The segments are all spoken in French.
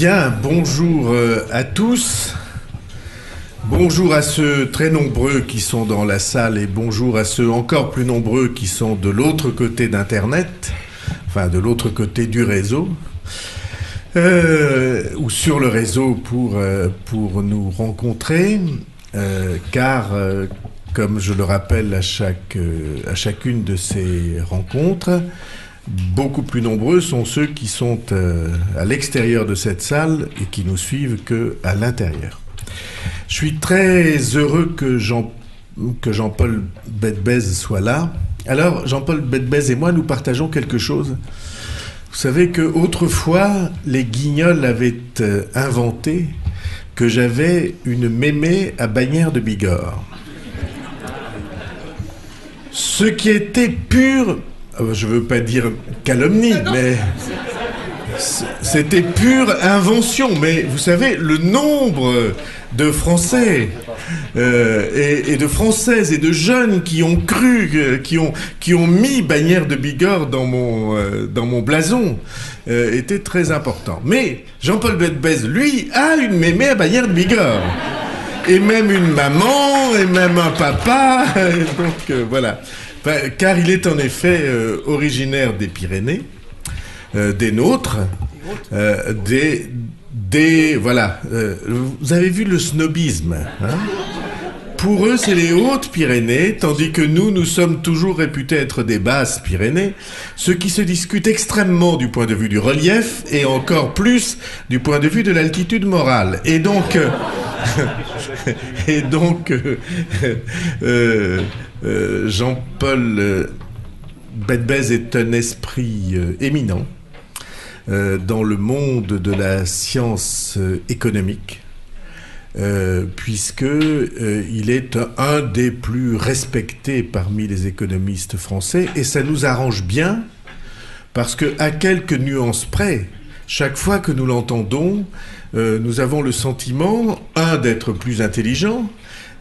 Bien, bonjour à tous. Bonjour à ceux très nombreux qui sont dans la salle et bonjour à ceux encore plus nombreux qui sont de l'autre côté d'Internet, enfin de l'autre côté du réseau, ou sur le réseau pour nous rencontrer, car comme je le rappelle à chacune de ces rencontres, beaucoup plus nombreux sont ceux qui sont à l'extérieur de cette salle et qui nous suivent qu'à l'intérieur. Je suis très heureux que Jean-Paul Bedbez soit là. Alors, Jean-Paul Bedbez et moi, nous partageons quelque chose. Vous savez qu'autrefois, les Guignols avaient inventé que j'avais une mémé à Bagnères de Bigorre. Ce qui était pur... Je ne veux pas dire calomnie, mais c'était pure invention. Mais vous savez, le nombre de Français et de Françaises et de jeunes qui ont cru, qui ont mis Bagnères de Bigorre dans mon blason était très important. Mais Jean-Paul Bedbez, lui, a une mémé à Bagnères de Bigorre. Et même une maman, et même un papa. Donc voilà. Car il est en effet originaire des Pyrénées, des nôtres, voilà. Vous avez vu le snobisme, hein? Pour eux, c'est les Hautes-Pyrénées, tandis que nous sommes toujours réputés être des Basses-Pyrénées, ce qui se discute extrêmement du point de vue du relief et encore plus du point de vue de l'altitude morale. Et donc... Jean-Paul Bedbez est un esprit éminent dans le monde de la science économique, puisqu'il est un des plus respectés parmi les économistes français, et ça nous arrange bien, parce qu'à quelques nuances près, chaque fois que nous l'entendons, nous avons le sentiment, d'être plus intelligent,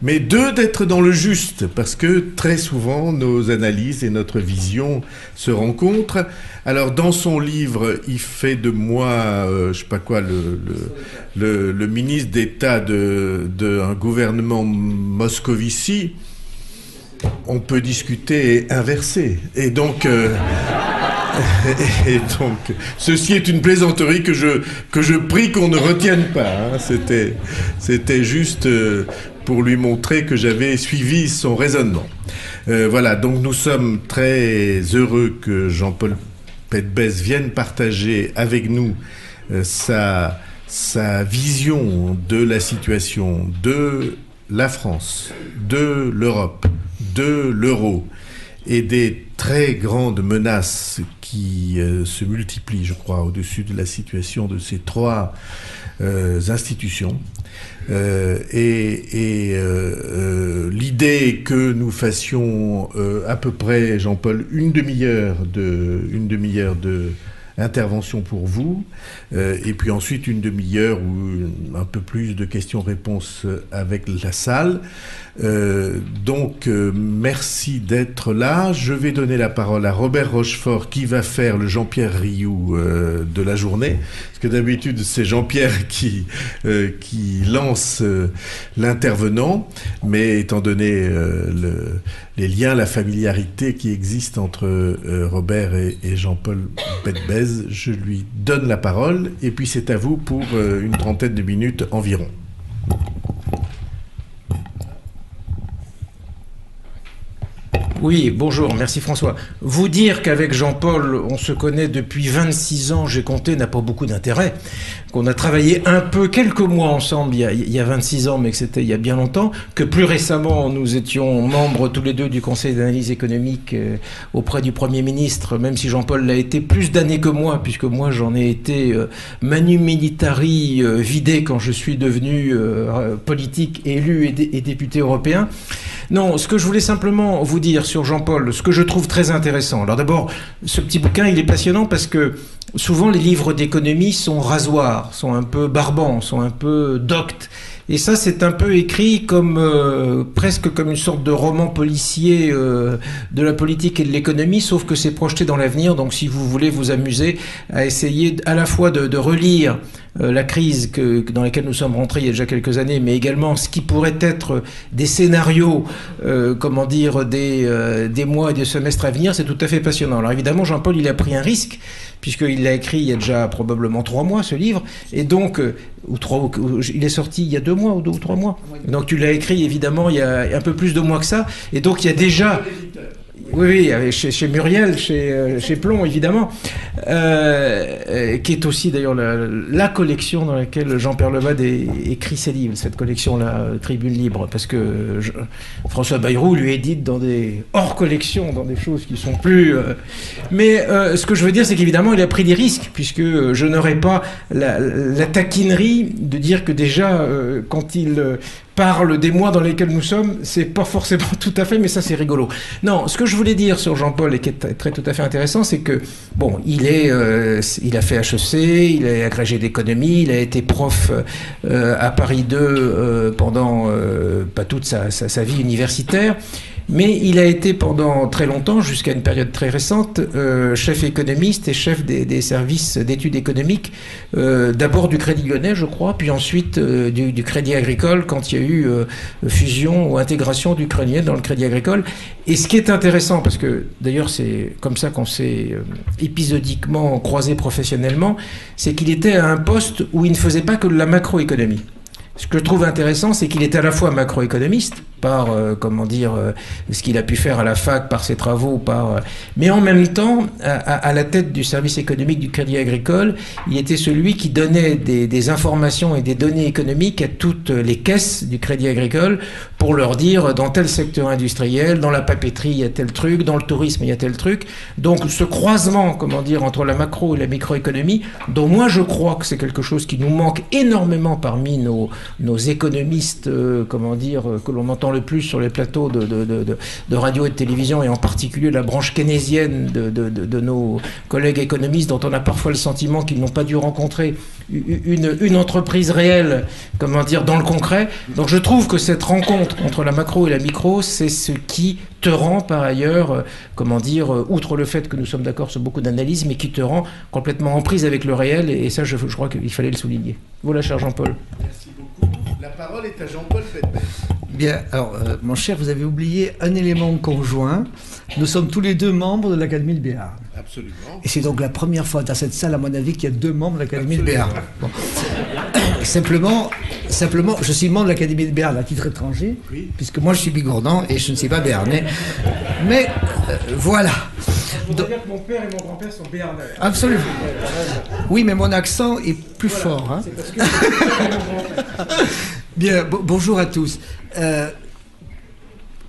mais d'être dans le juste, parce que très souvent, nos analyses et notre vision se rencontrent. Alors, dans son livre, il fait de moi, je sais pas quoi, le ministre d'État d'un gouvernement Moscovici. On peut discuter et inverser. Et donc... Et donc, ceci est une plaisanterie que je prie qu'on ne retienne pas. Hein. C'était juste pour lui montrer que j'avais suivi son raisonnement. Voilà, donc nous sommes très heureux que Jean-Paul Bedbez vienne partager avec nous sa vision de la situation de la France, de l'Europe, de l'euro et des très grandes menaces qui se multiplient, je crois, au-dessus de la situation de ces trois institutions. L'idée que nous fassions à peu près, Jean-Paul, une demi-heure de intervention pour vous, et puis ensuite une demi-heure ou un peu plus de questions-réponses avec la salle. Merci d'être là. Je vais donner la parole à Robert Rochefort qui va faire le Jean-Pierre Rioux de la journée. Parce que d'habitude, c'est Jean-Pierre qui lance l'intervenant. Mais étant donné les liens, la familiarité qui existe entre Robert et Jean-Paul Bedbez, je lui donne la parole. Et puis c'est à vous pour une trentaine de minutes environ. Oui, bonjour, merci François. Vous dire qu'avec Jean-Paul, on se connaît depuis 26 ans, j'ai compté, n'a pas beaucoup d'intérêt. Qu'on a travaillé un peu, quelques mois ensemble, il y a 26 ans, mais que c'était il y a bien longtemps. Que plus récemment, nous étions membres tous les deux du Conseil d'analyse économique auprès du Premier ministre, même si Jean-Paul l'a été plus d'années que moi, puisque moi j'en ai été manu militari vidé quand je suis devenu politique, élu et député européen. Non, ce que je voulais simplement vous dire sur Jean-Paul, ce que je trouve très intéressant. Alors d'abord, ce petit bouquin, il est passionnant parce que souvent les livres d'économie sont rasoirs, sont un peu barbants, sont un peu doctes. Et ça, c'est un peu écrit comme presque comme une sorte de roman policier de la politique et de l'économie, sauf que c'est projeté dans l'avenir. Donc, si vous voulez vous amuser à essayer à la fois de relire la crise dans laquelle nous sommes rentrés il y a déjà quelques années, mais également ce qui pourrait être des scénarios, comment dire, des mois et des semestres à venir, c'est tout à fait passionnant. Alors évidemment, Jean-Paul, il a pris un risque, puisqu'il l'a écrit il y a déjà probablement 3 mois, ce livre, et donc, il est sorti il y a 2 mois ou 2 ou 3 mois. Donc tu l'as écrit évidemment il y a un peu plus de mois que ça, et donc il y a déjà... Oui, chez Muriel, chez Plomb, évidemment, qui est aussi d'ailleurs la collection dans laquelle Jean-Pierre Levade écrit ses livres, cette collection-là, Tribune Libre, parce que François Bayrou lui édite dans des hors-collections, dans des choses qui sont plus... Mais ce que je veux dire, c'est qu'évidemment, il a pris des risques, puisque je n'aurais pas la taquinerie de dire que déjà, quand il... parle des mois dans lesquels nous sommes, c'est pas forcément tout à fait, mais ça c'est rigolo. Non, ce que je voulais dire sur Jean-Paul et qui est tout à fait intéressant, c'est que bon, il a fait HEC, il est agrégé d'économie, il a été prof à Paris 2 pendant pas toute sa vie universitaire. Mais il a été pendant très longtemps, jusqu'à une période très récente, chef économiste et chef des services d'études économiques, d'abord du Crédit Lyonnais, je crois, puis ensuite du Crédit Agricole, quand il y a eu fusion ou intégration du Crédit Lyonnais dans le Crédit Agricole. Et ce qui est intéressant, parce que d'ailleurs c'est comme ça qu'on s'est épisodiquement croisé professionnellement, c'est qu'il était à un poste où il ne faisait pas que de la macroéconomie. Ce que je trouve intéressant, c'est qu'il est à la fois macroéconomiste, par, ce qu'il a pu faire à la fac, par ses travaux, mais en même temps, à la tête du service économique du Crédit Agricole, il était celui qui donnait des informations et des données économiques à toutes les caisses du Crédit Agricole pour leur dire, dans tel secteur industriel, dans la papeterie, il y a tel truc, dans le tourisme, il y a tel truc. Donc, ce croisement, entre la macro et la microéconomie, dont moi je crois que c'est quelque chose qui nous manque énormément parmi nos économistes, que l'on entend le plus sur les plateaux de radio et de télévision, et en particulier la branche keynésienne de nos collègues économistes, dont on a parfois le sentiment qu'ils n'ont pas dû rencontrer une entreprise réelle, dans le concret. Donc je trouve que cette rencontre entre la macro et la micro, c'est ce qui te rend par ailleurs, outre le fait que nous sommes d'accord sur beaucoup d'analyses, mais qui te rend complètement en prise avec le réel, et ça je crois qu'il fallait le souligner. Voilà, cher Jean-Paul. Merci beaucoup. La parole est à Jean-Paul Feldberg. Bien, alors, mon cher, vous avez oublié un élément conjoint. Nous sommes tous les 2 membres de l'Académie de Béarn. Absolument. Et c'est donc la première fois dans cette salle, à mon avis, qu'il y a 2 membres de l'Académie de Béarn. Bon. Simplement, je suis membre de l'Académie de Béarn à titre étranger, oui, puisque moi je suis bigourdan et je ne suis pas béarnais. Mais voilà. Je voudrais dire que mon père et mon grand-père sont béarnais. Absolument. Oui, mais mon accent est plus fort. Hein. C'est parce que Bien, bonjour à tous.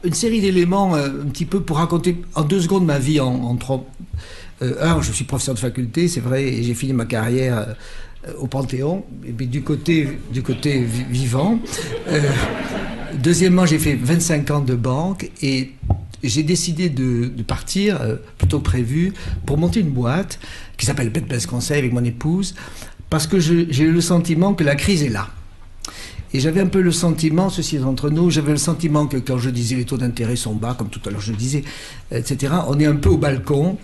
Une série d'éléments un petit peu pour raconter en 2 secondes ma vie en 3. Je suis professeur de faculté, c'est vrai, et j'ai fini ma carrière au Panthéon, et puis du côté vivant. Deuxièmement, j'ai fait 25 ans de banque et j'ai décidé de partir, plutôt que prévu, pour monter une boîte qui s'appelle Bête Conseil avec mon épouse, parce que j'ai eu le sentiment que la crise est là. Et j'avais un peu le sentiment, ceci est entre nous, j'avais le sentiment que quand je disais les taux d'intérêt sont bas, comme tout à l'heure je le disais, etc., on est un peu au balcon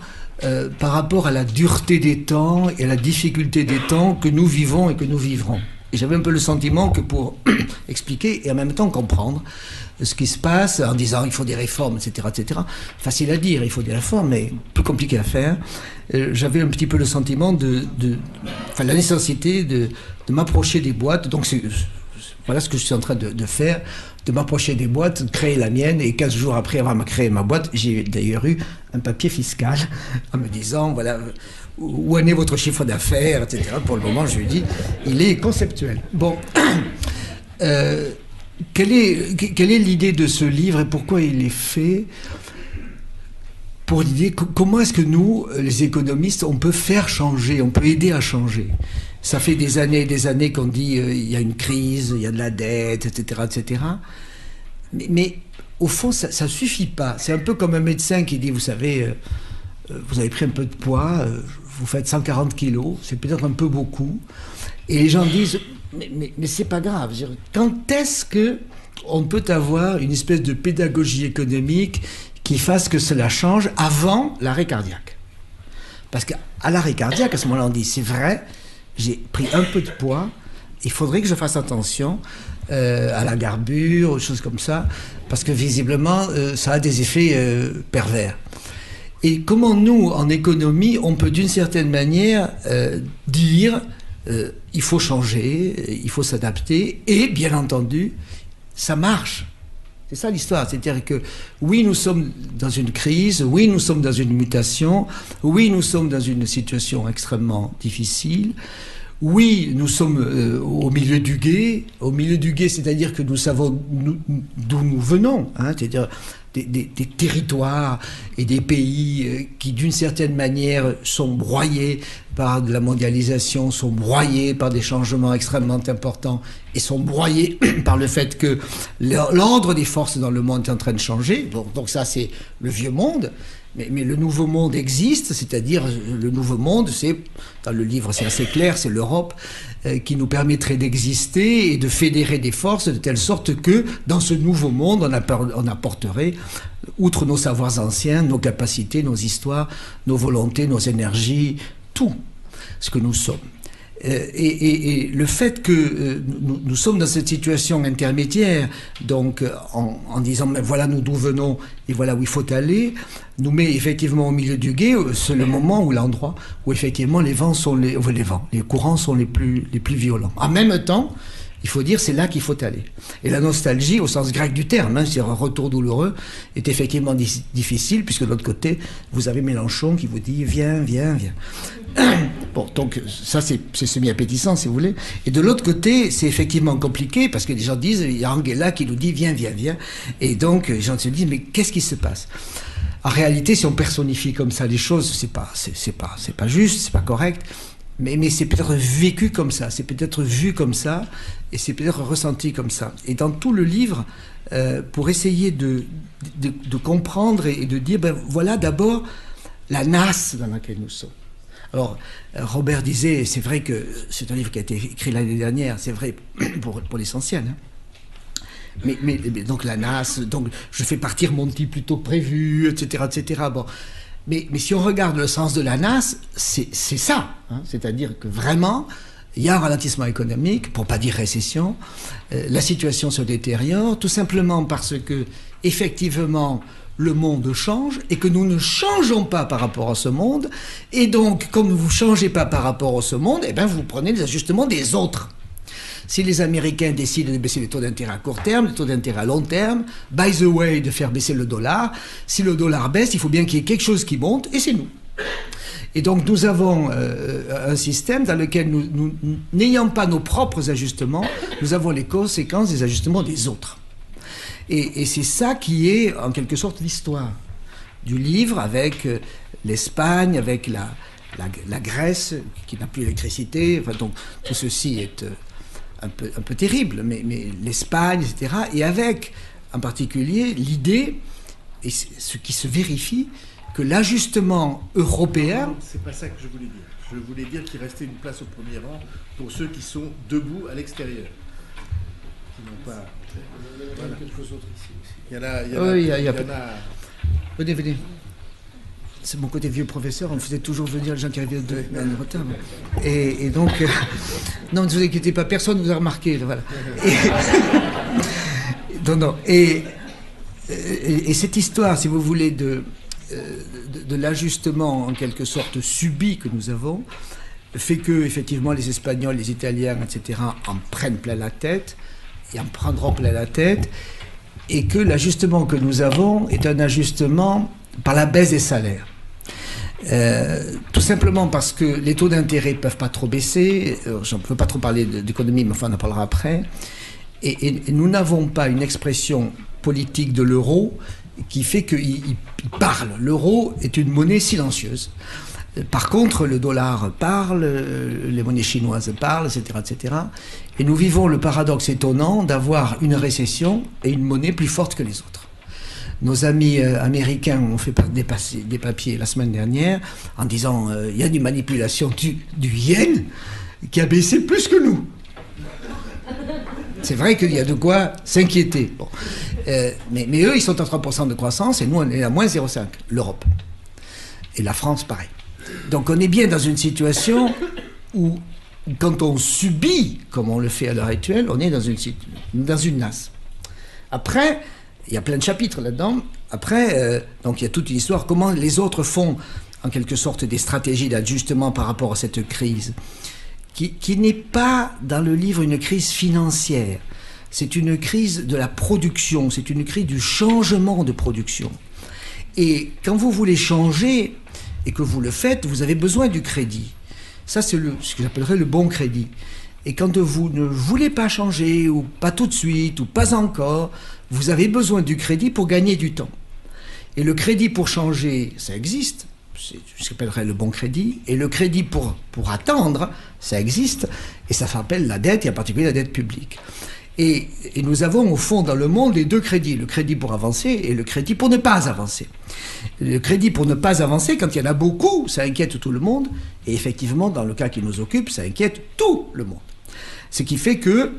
par rapport à la dureté des temps et à la difficulté des temps que nous vivons et que nous vivrons. Et j'avais un peu le sentiment que pour expliquer et en même temps comprendre ce qui se passe en disant il faut des réformes, etc., etc., facile à dire, il faut des réformes, mais plus compliqué à faire, j'avais un petit peu le sentiment la nécessité de m'approcher des boîtes, donc voilà ce que je suis en train de faire, de m'approcher des boîtes, de créer la mienne, et 15 jours après avoir créé ma boîte, j'ai d'ailleurs eu un papier fiscal en me disant, voilà, où en est votre chiffre d'affaires, etc. Pour le moment, je lui dis, il est conceptuel. Bon, quelle est l'idée de ce livre et pourquoi il est fait? Pour l'idée, comment est-ce que nous, les économistes, on peut faire changer, on peut aider à changer? Ça fait des années et des années qu'on dit il y a une crise, il y a de la dette, etc., etc. Mais au fond, ça ne suffit pas. C'est un peu comme un médecin qui dit, vous savez, vous avez pris un peu de poids, vous faites 140 kilos, c'est peut-être un peu beaucoup. Et les gens disent, mais c'est pas grave. Quand est-ce que on peut avoir une espèce de pédagogie économique qui fasse que cela change avant l'arrêt cardiaque? Parce qu'à l'arrêt cardiaque, à ce moment-là, on dit, c'est vrai, j'ai pris un peu de poids, il faudrait que je fasse attention à la garbure, aux choses comme ça, parce que visiblement, ça a des effets pervers. Et comment nous, en économie, on peut d'une certaine manière dire il faut changer, il faut s'adapter, et bien entendu, ça marche. C'est ça l'histoire. C'est-à-dire que oui, nous sommes dans une crise, oui, nous sommes dans une mutation, oui, nous sommes dans une situation extrêmement difficile, oui, nous sommes au milieu du gué. Au milieu du gué, c'est-à-dire que nous savons d'où nous venons, hein, c'est-à-dire des territoires et des pays qui, d'une certaine manière, sont broyés par de la mondialisation, sont broyés par des changements extrêmement importants et sont broyés par le fait que l'ordre des forces dans le monde est en train de changer. Donc ça, c'est le vieux monde. Mais le nouveau monde existe, c'est-à-dire le nouveau monde, c'est, dans le livre c'est assez clair, c'est l'Europe qui nous permettrait d'exister et de fédérer des forces de telle sorte que dans ce nouveau monde, on apporterait, outre nos savoirs anciens, nos capacités, nos histoires, nos volontés, nos énergies, tout ce que nous sommes. Et le fait que nous sommes dans cette situation intermédiaire, donc en disant mais voilà nous d'où venons et voilà où il faut aller, nous met effectivement au milieu du gué. C'est le moment ou l'endroit où effectivement les courants sont les plus violents. En même temps, il faut dire c'est là qu'il faut aller. Et la nostalgie, au sens grec du terme, c'est un retour douloureux, est effectivement difficile, puisque de l'autre côté, vous avez Mélenchon qui vous dit viens, viens, viens. Bon, donc ça c'est semi-appétissant si vous voulez. Et de l'autre côté, c'est effectivement compliqué, parce que les gens disent, il y a Angela qui nous dit viens, viens, viens. Et donc les gens se disent, mais qu'est-ce qui se passe ? En réalité, si on personnifie comme ça les choses, c'est pas juste, c'est pas correct. Mais c'est peut-être vécu comme ça, c'est peut-être vu comme ça, et c'est peut-être ressenti comme ça. Et dans tout le livre, pour essayer de comprendre et de dire, ben voilà d'abord la nasse dans laquelle nous sommes. Alors, Robert disait, c'est vrai que c'est un livre qui a été écrit l'année dernière, c'est vrai pour l'essentiel, hein. Mais donc la nasse, donc je fais partir mon type plutôt que prévu, etc., etc. Bon. Mais si on regarde le sens de la nasse, c'est ça. Hein, c'est-à-dire que vraiment, il y a un ralentissement économique, pour pas dire récession. La situation se détériore, tout simplement parce que, effectivement, le monde change et que nous ne changeons pas par rapport à ce monde. Et donc, comme vous ne changez pas par rapport à ce monde, eh bien, vous prenez les ajustements des autres. Si les Américains décident de baisser les taux d'intérêt à court terme, les taux d'intérêt à long terme, by the way, de faire baisser le dollar, si le dollar baisse, il faut bien qu'il y ait quelque chose qui monte, et c'est nous. Et donc nous avons un système dans lequel nous n'ayant pas nos propres ajustements, nous avons les conséquences des ajustements des autres. Et c'est ça qui est, en quelque sorte, l'histoire du livre, avec l'Espagne, avec la Grèce, qui n'a plus d'électricité. Enfin, donc tout ceci est un peu terrible, mais l'Espagne, etc. Et avec, en particulier, l'idée, et ce qui se vérifie, que l'ajustement européen... C'est pas ça que je voulais dire. Je voulais dire qu'il restait une place au premier rang pour ceux qui sont debout à l'extérieur. Qui n'ont pas... Voilà. Quelques autres ici aussi. Il y en a... Venez. C'est mon côté vieux professeur, on faisait toujours venir les gens qui arrivaient en retard. Et donc... non, ne vous inquiétez pas, personne ne vous a remarqué. Voilà. Et cette histoire, si vous voulez, de l'ajustement en quelque sorte subi que nous avons, fait que, effectivement, les Espagnols, les Italiens, etc., en prennent plein la tête, et en prendront plein la tête, et que l'ajustement que nous avons est un ajustement par la baisse des salaires. Tout simplement parce que les taux d'intérêt ne peuvent pas trop baisser, je ne peux pas trop parler d'économie, mais enfin on en parlera après, et nous n'avons pas une expression politique de l'euro qui fait qu'il parle. L'euro est une monnaie silencieuse. Par contre, le dollar parle, les monnaies chinoises parlent, etc., etc. Et nous vivons le paradoxe étonnant d'avoir une récession et une monnaie plus forte que les autres. nos amis américains ont fait des papiers la semaine dernière en disant il y a une manipulation du yen qui a baissé plus que nous. C'est vrai qu'il y a de quoi s'inquiéter. Bon. Mais eux, ils sont à 3% de croissance et nous, on est à moins 0,5%, l'Europe. Et la France, pareil. Donc on est bien dans une situation où, quand on subit, comme on le fait à l'heure actuelle, on est dans une nasse. Après, il y a plein de chapitres là-dedans. Après, donc il y a toute une histoire, comment les autres font, en quelque sorte, des stratégies d'ajustement par rapport à cette crise, qui n'est pas, dans le livre, une crise financière. C'est une crise de la production, c'est une crise du changement de production. Et quand vous voulez changer, et que vous le faites, vous avez besoin du crédit. Ça, c'est ce que j'appellerais le bon crédit. Et quand vous ne voulez pas changer, ou pas tout de suite, ou pas encore, vous avez besoin du crédit pour gagner du temps. Et le crédit pour changer, ça existe. C'est ce que j'appellerais le bon crédit. Et le crédit pour attendre, ça existe. Et ça s'appelle la dette, et en particulier la dette publique. Et nous avons au fond dans le monde les deux crédits, le crédit pour avancer et le crédit pour ne pas avancer. Le crédit pour ne pas avancer, quand il y en a beaucoup, ça inquiète tout le monde. Et effectivement, dans le cas qui nous occupe, ça inquiète tout le monde. Ce qui fait que,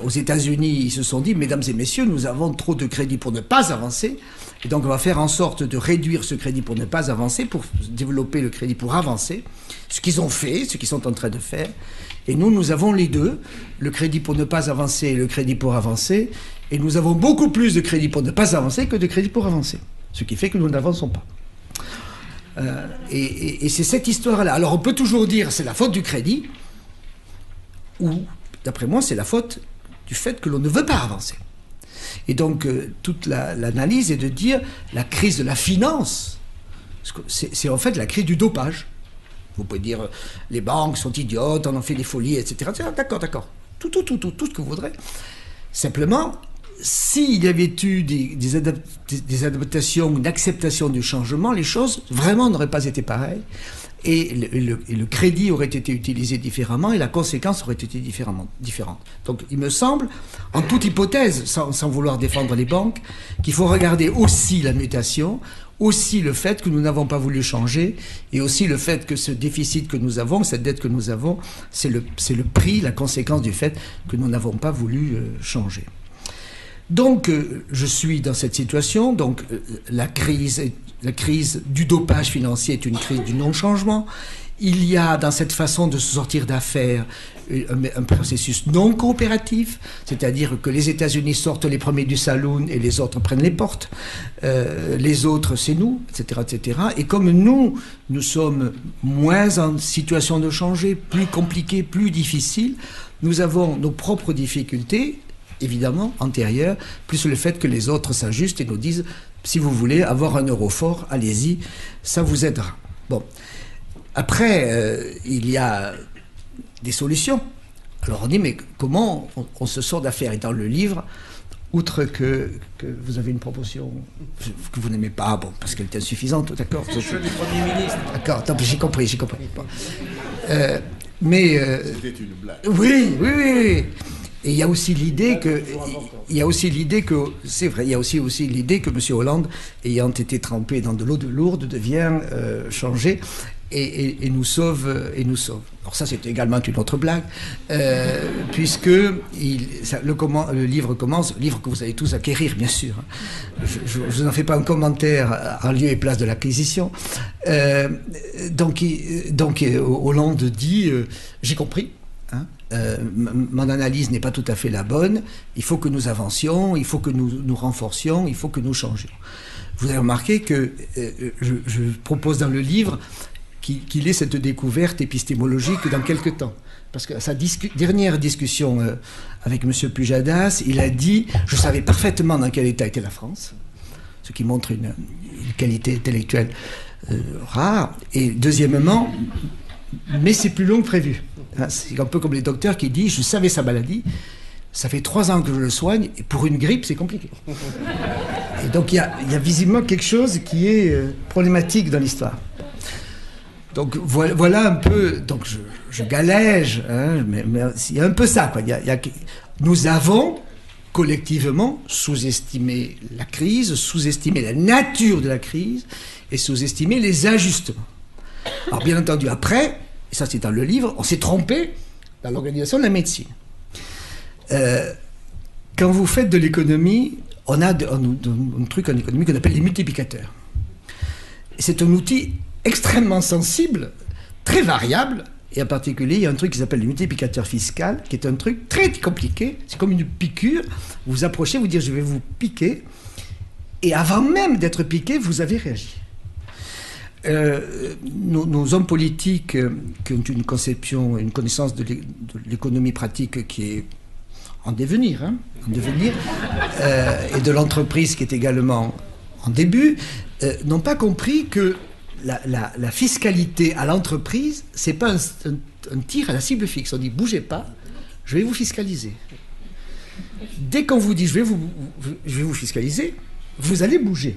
aux États-Unis, ils se sont dit, mesdames et messieurs, nous avons trop de crédit pour ne pas avancer. Et donc on va faire en sorte de réduire ce crédit pour ne pas avancer, pour développer le crédit pour avancer. Ce qu'ils ont fait, ce qu'ils sont en train de faire. Et nous avons les deux, le crédit pour ne pas avancer et le crédit pour avancer. Et nous avons beaucoup plus de crédit pour ne pas avancer que de crédit pour avancer. Ce qui fait que nous n'avançons pas. Et c'est cette histoire-là. Alors on peut toujours dire c'est la faute du crédit, ou, d'après moi, c'est la faute du fait que l'on ne veut pas avancer. Et donc toute l'analyse est de dire la crise de la finance, c'est en fait la crise du dopage. Vous pouvez dire les banques sont idiotes, on en fait des folies, etc. D'accord. Tout ce que vous voudrez. Simplement, s'il y avait eu des adaptations, une acceptation du changement, les choses vraiment n'auraient pas été pareilles. Et le crédit aurait été utilisé différemment et la conséquence aurait été différente. Donc il me semble, en toute hypothèse, sans vouloir défendre les banques, qu'il faut regarder aussi la mutation, aussi le fait que nous n'avons pas voulu changer, et aussi le fait que ce déficit que nous avons, cette dette que nous avons, c'est le prix, la conséquence du fait que nous n'avons pas voulu changer. Donc je suis dans cette situation, donc la crise du dopage financier est une crise du non-changement. Il y a dans cette façon de se sortir d'affaires un processus non coopératif, c'est-à-dire que les États-Unis sortent les premiers du saloon et les autres prennent les portes. Les autres, c'est nous, etc., etc. Et comme nous sommes moins en situation de changer, plus compliqués, plus difficiles, nous avons nos propres difficultés, évidemment, antérieures, plus le fait que les autres s'ajustent et nous disent si vous voulez avoir un euro fort, allez-y, ça vous aidera. Bon. Après, il y a des solutions. Alors on dit, mais comment on se sort d'affaires? Et dans le livre, outre que vous avez une proposition que vous n'aimez pas, bon, parce qu'elle est insuffisante, d'accord. Je suis du Premier ministre. D'accord, j'ai compris. Bon. Mais... C'était une blague. Oui. Et il y a aussi l'idée que, c'est vrai, il y a aussi l'idée que M. Hollande, ayant été trempé dans de l'eau de lourde, devient changé et nous sauve. Alors ça, c'est également une autre blague, puisque le livre commence, livre que vous allez tous acquérir, bien sûr. Je n'en fais pas un commentaire en lieu et place de l'acquisition. Donc Hollande dit, j'ai compris. Mon analyse n'est pas tout à fait la bonne, il faut que nous avancions, il faut que nous renforcions, il faut que nous changions. Vous avez remarqué que je propose dans le livre qu'il ait cette découverte épistémologique dans quelque temps. Parce que sa dernière discussion avec M. Pujadas, il a dit « Je savais parfaitement dans quel état était la France », ce qui montre une qualité intellectuelle rare. Et deuxièmement, mais c'est plus long que prévu. C'est un peu comme les docteurs qui disent « Je savais sa maladie, ça fait 3 ans que je le soigne, et pour une grippe, c'est compliqué. » Et donc il y a visiblement quelque chose qui est problématique dans l'histoire. Donc voilà un peu... Donc je galège, hein, mais il y a un peu ça, quoi. Nous avons collectivement sous-estimer la crise, sous-estimer la nature de la crise et sous-estimer les ajustements. Alors bien entendu, après, et ça c'est dans le livre, on s'est trompé dans l'organisation de la médecine. Quand vous faites de l'économie, on a un truc en économie qu'on appelle les multiplicateurs. C'est un outil extrêmement sensible, très variable, et en particulier, il y a un truc qui s'appelle le multiplicateur fiscal, qui est un truc très compliqué. C'est comme une piqûre. Vous vous approchez, vous dites je vais vous piquer, et avant même d'être piqué, vous avez réagi. Nos hommes politiques qui ont une conception, une connaissance de l'économie pratique qui est en devenir, et de l'entreprise qui est également en début, n'ont pas compris que la fiscalité à l'entreprise, c'est pas un tir à la cible fixe. On dit bougez pas, je vais vous fiscaliser. Dès qu'on vous dit je vais vous fiscaliser, vous allez bouger.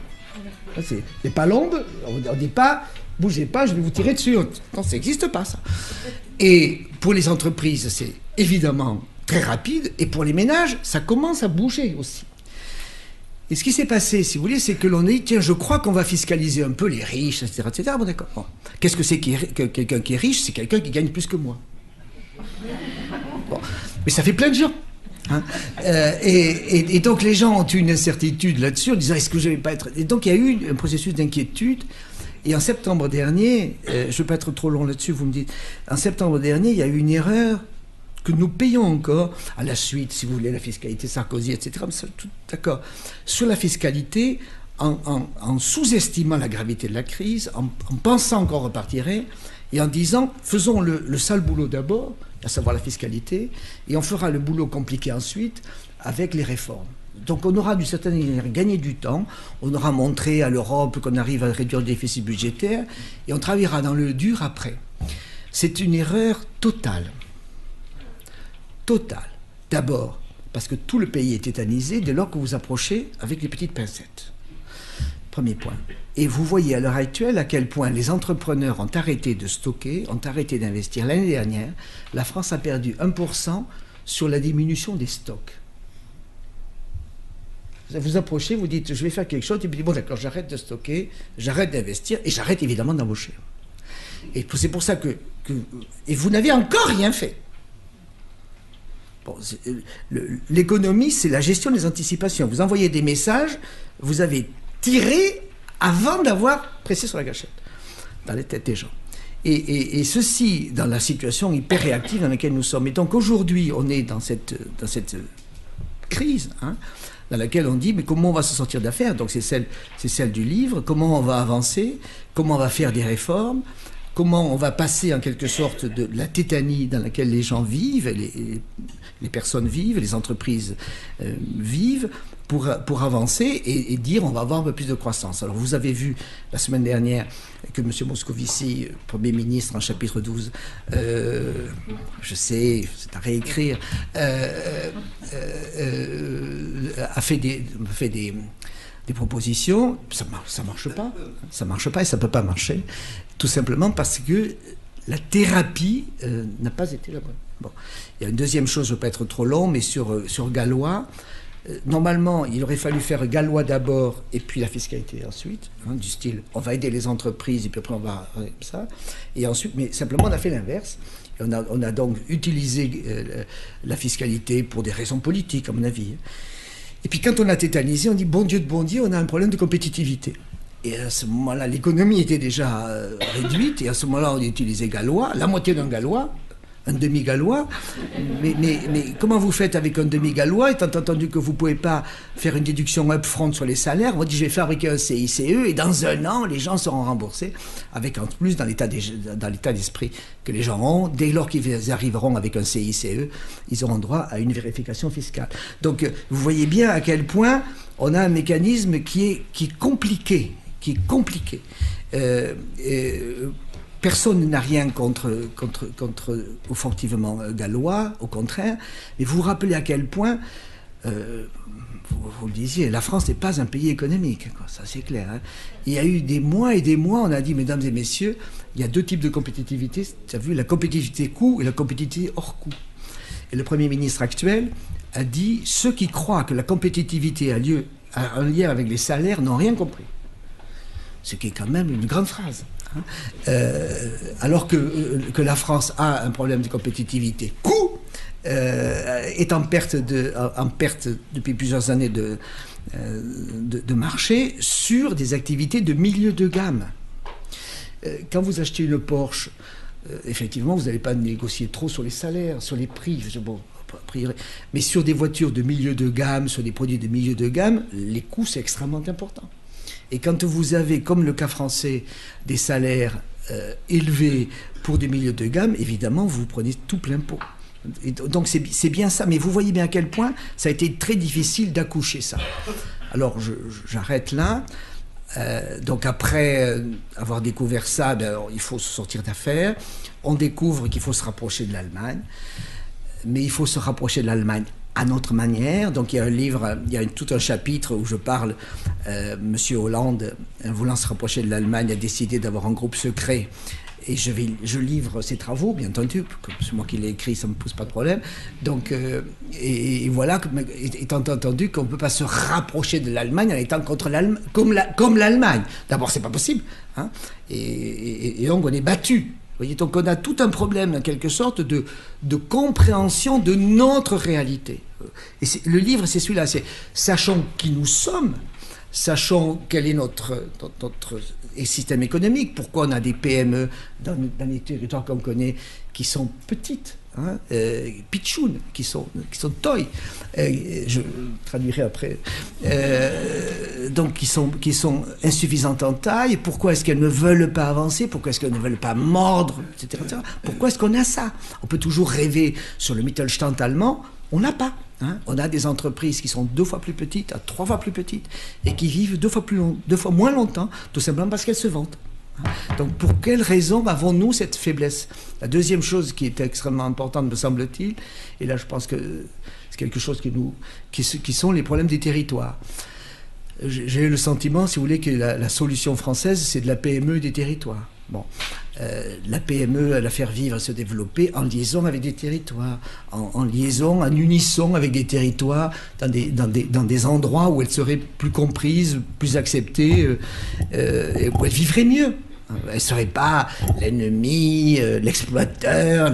Les palombes, on ne dit pas bougez pas, je vais vous tirer dessus. Non, ça n'existe pas, ça. Et pour les entreprises, c'est évidemment très rapide, et pour les ménages, ça commence à bouger aussi. Et ce qui s'est passé, si vous voulez, c'est que l'on a dit, tiens, je crois qu'on va fiscaliser un peu les riches, etc., etc. Bon, d'accord. Bon. Qu'est-ce que c'est que quelqu'un qui est riche? C'est quelqu'un qui gagne plus que moi. Bon. Mais ça fait plein de gens. Hein. Et donc les gens ont eu une incertitude là-dessus en disant, est-ce que je ne vais pas être... Et donc il y a eu un processus d'inquiétude. Et en septembre dernier, je ne vais pas être trop long là-dessus, vous me dites, en septembre dernier, il y a eu une erreur que nous payons encore à la suite, si vous voulez, la fiscalité Sarkozy, etc. D'accord. Sur la fiscalité, en sous-estimant la gravité de la crise, en pensant qu'on repartirait, et en disant, faisons le sale boulot d'abord, à savoir la fiscalité, et on fera le boulot compliqué ensuite avec les réformes. Donc on aura d'une certaine manière gagné du temps, on aura montré à l'Europe qu'on arrive à réduire le déficit budgétaire, et on travaillera dans le dur après. C'est une erreur totale. Total. D'abord, parce que tout le pays est tétanisé dès lors que vous approchez avec les petites pincettes. Premier point. Et vous voyez à l'heure actuelle à quel point les entrepreneurs ont arrêté de stocker, ont arrêté d'investir. L'année dernière, la France a perdu 1% sur la diminution des stocks. Vous approchez, vous dites je vais faire quelque chose, et puis bon d'accord, j'arrête de stocker, j'arrête d'investir, et j'arrête évidemment d'embaucher. Et c'est pour ça que et vous n'avez encore rien fait. Bon, l'économie, c'est la gestion des anticipations. Vous envoyez des messages, vous avez tiré avant d'avoir pressé sur la gâchette, dans les têtes des gens. Et ceci, dans la situation hyper réactive dans laquelle nous sommes. Et donc aujourd'hui, on est dans cette crise, hein, dans laquelle on dit, mais comment on va se sortir d'affaires? Donc c'est celle du livre, comment on va avancer, comment on va faire des réformes, comment on va passer en quelque sorte de la tétanie dans laquelle les gens vivent, les personnes vivent, les entreprises vivent, pour avancer et dire on va avoir un peu plus de croissance. Alors vous avez vu la semaine dernière que M. Moscovici, Premier ministre en chapitre 12, je sais, c'est à réécrire, a fait des propositions. Ça marche pas et ça peut pas marcher, tout simplement parce que la thérapie n'a pas été la bonne. Bon. Il y a une deuxième chose, je ne veux pas être trop long, mais sur Gallois, normalement, il aurait fallu faire Gallois d'abord et puis la fiscalité ensuite, hein, du style, on va aider les entreprises et puis après on va ça. Et ensuite, mais simplement, on a fait l'inverse. On a donc utilisé la fiscalité pour des raisons politiques, à mon avis. Et puis quand on a tétanisé, on dit, bon Dieu de bon Dieu, on a un problème de compétitivité. Et à ce moment-là, l'économie était déjà réduite, et à ce moment-là, on utilisait Gallois, la moitié d'un Gallois, un demi-gallois. Mais comment vous faites avec un demi-gallois, étant entendu que vous ne pouvez pas faire une déduction up-front sur les salaires? On dit je vais fabriquer un CICE et dans un an, les gens seront remboursés, avec en plus dans l'état d'esprit que les gens ont, dès lors qu'ils arriveront avec un CICE, ils auront droit à une vérification fiscale. Donc vous voyez bien à quel point on a un mécanisme qui est compliqué. Personne n'a rien contre effectivement gallois, au contraire, mais vous vous rappelez à quel point, vous le disiez, la France n'est pas un pays économique, quoi, ça c'est clair. Hein. Il y a eu des mois et des mois, on a dit, mesdames et messieurs, il y a deux types de compétitivité, tu as vu, la compétitivité coût et la compétitivité hors coût. Et le Premier ministre actuel a dit « Ceux qui croient que la compétitivité a un lien avec les salaires n'ont rien compris ». Ce qui est quand même une grande phrase. Alors que la France a un problème de compétitivité. Coût est en perte depuis plusieurs années de marché sur des activités de milieu de gamme. Quand vous achetez une Porsche, effectivement, vous n'allez pas négocier trop sur les salaires, sur les prix. Bon, mais sur des voitures de milieu de gamme, sur des produits de milieu de gamme, les coûts, c'est extrêmement important. Et quand vous avez, comme le cas français, des salaires élevés pour des milieux de gamme, évidemment, vous prenez tout plein pot. Et donc c'est bien ça. Mais vous voyez bien à quel point ça a été très difficile d'accoucher ça. Alors j'arrête là. Donc après avoir découvert ça, il faut se sortir d'affaires. On découvre qu'il faut se rapprocher de l'Allemagne. Mais il faut se rapprocher de l'Allemagne à notre manière. Donc il y a un livre, il y a tout un chapitre où je parle, Monsieur Hollande, voulant se rapprocher de l'Allemagne, a décidé d'avoir un groupe secret. Et je livre ses travaux, bien entendu, comme c'est moi qui l'ai écrit, ça ne me pose pas de problème. Donc, et voilà, étant entendu qu'on ne peut pas se rapprocher de l'Allemagne en étant contre l'Allemagne, comme l'Allemagne. D'abord, c'est pas possible. Hein, et donc, on est battu. Vous voyez, donc on a tout un problème, en quelque sorte, de compréhension de notre réalité. Et le livre, c'est celui-là, c'est « Sachons qui nous sommes ». Sachons quel est notre système économique, pourquoi on a des PME dans les territoires qu'on connaît qui sont petites, hein, pitchoun, qui sont toy, je traduirai après, donc qui sont insuffisantes en taille, pourquoi est-ce qu'elles ne veulent pas avancer, pourquoi est-ce qu'elles ne veulent pas mordre, etc. Pourquoi est-ce qu'on a ça? On peut toujours rêver sur le Mittelstand allemand, on n'a pas. Hein, on a des entreprises qui sont 2 fois plus petites, à 3 fois plus petites, et qui vivent 2 fois moins longtemps, tout simplement parce qu'elles se vantent. Hein. Donc, pour quelles raisons avons-nous cette faiblesse? La deuxième chose qui est extrêmement importante, me semble-t-il, et là je pense que c'est quelque chose qui sont les problèmes des territoires. J'ai eu le sentiment, si vous voulez, que la solution française, c'est de la PME des territoires. Bon, la PME, à la faire vivre, à se développer en liaison avec des territoires, en liaison, en unisson avec des territoires, dans des endroits où elle serait plus comprise, plus acceptée, et où elle vivrait mieux. Elle ne serait pas l'ennemi, l'exploiteur,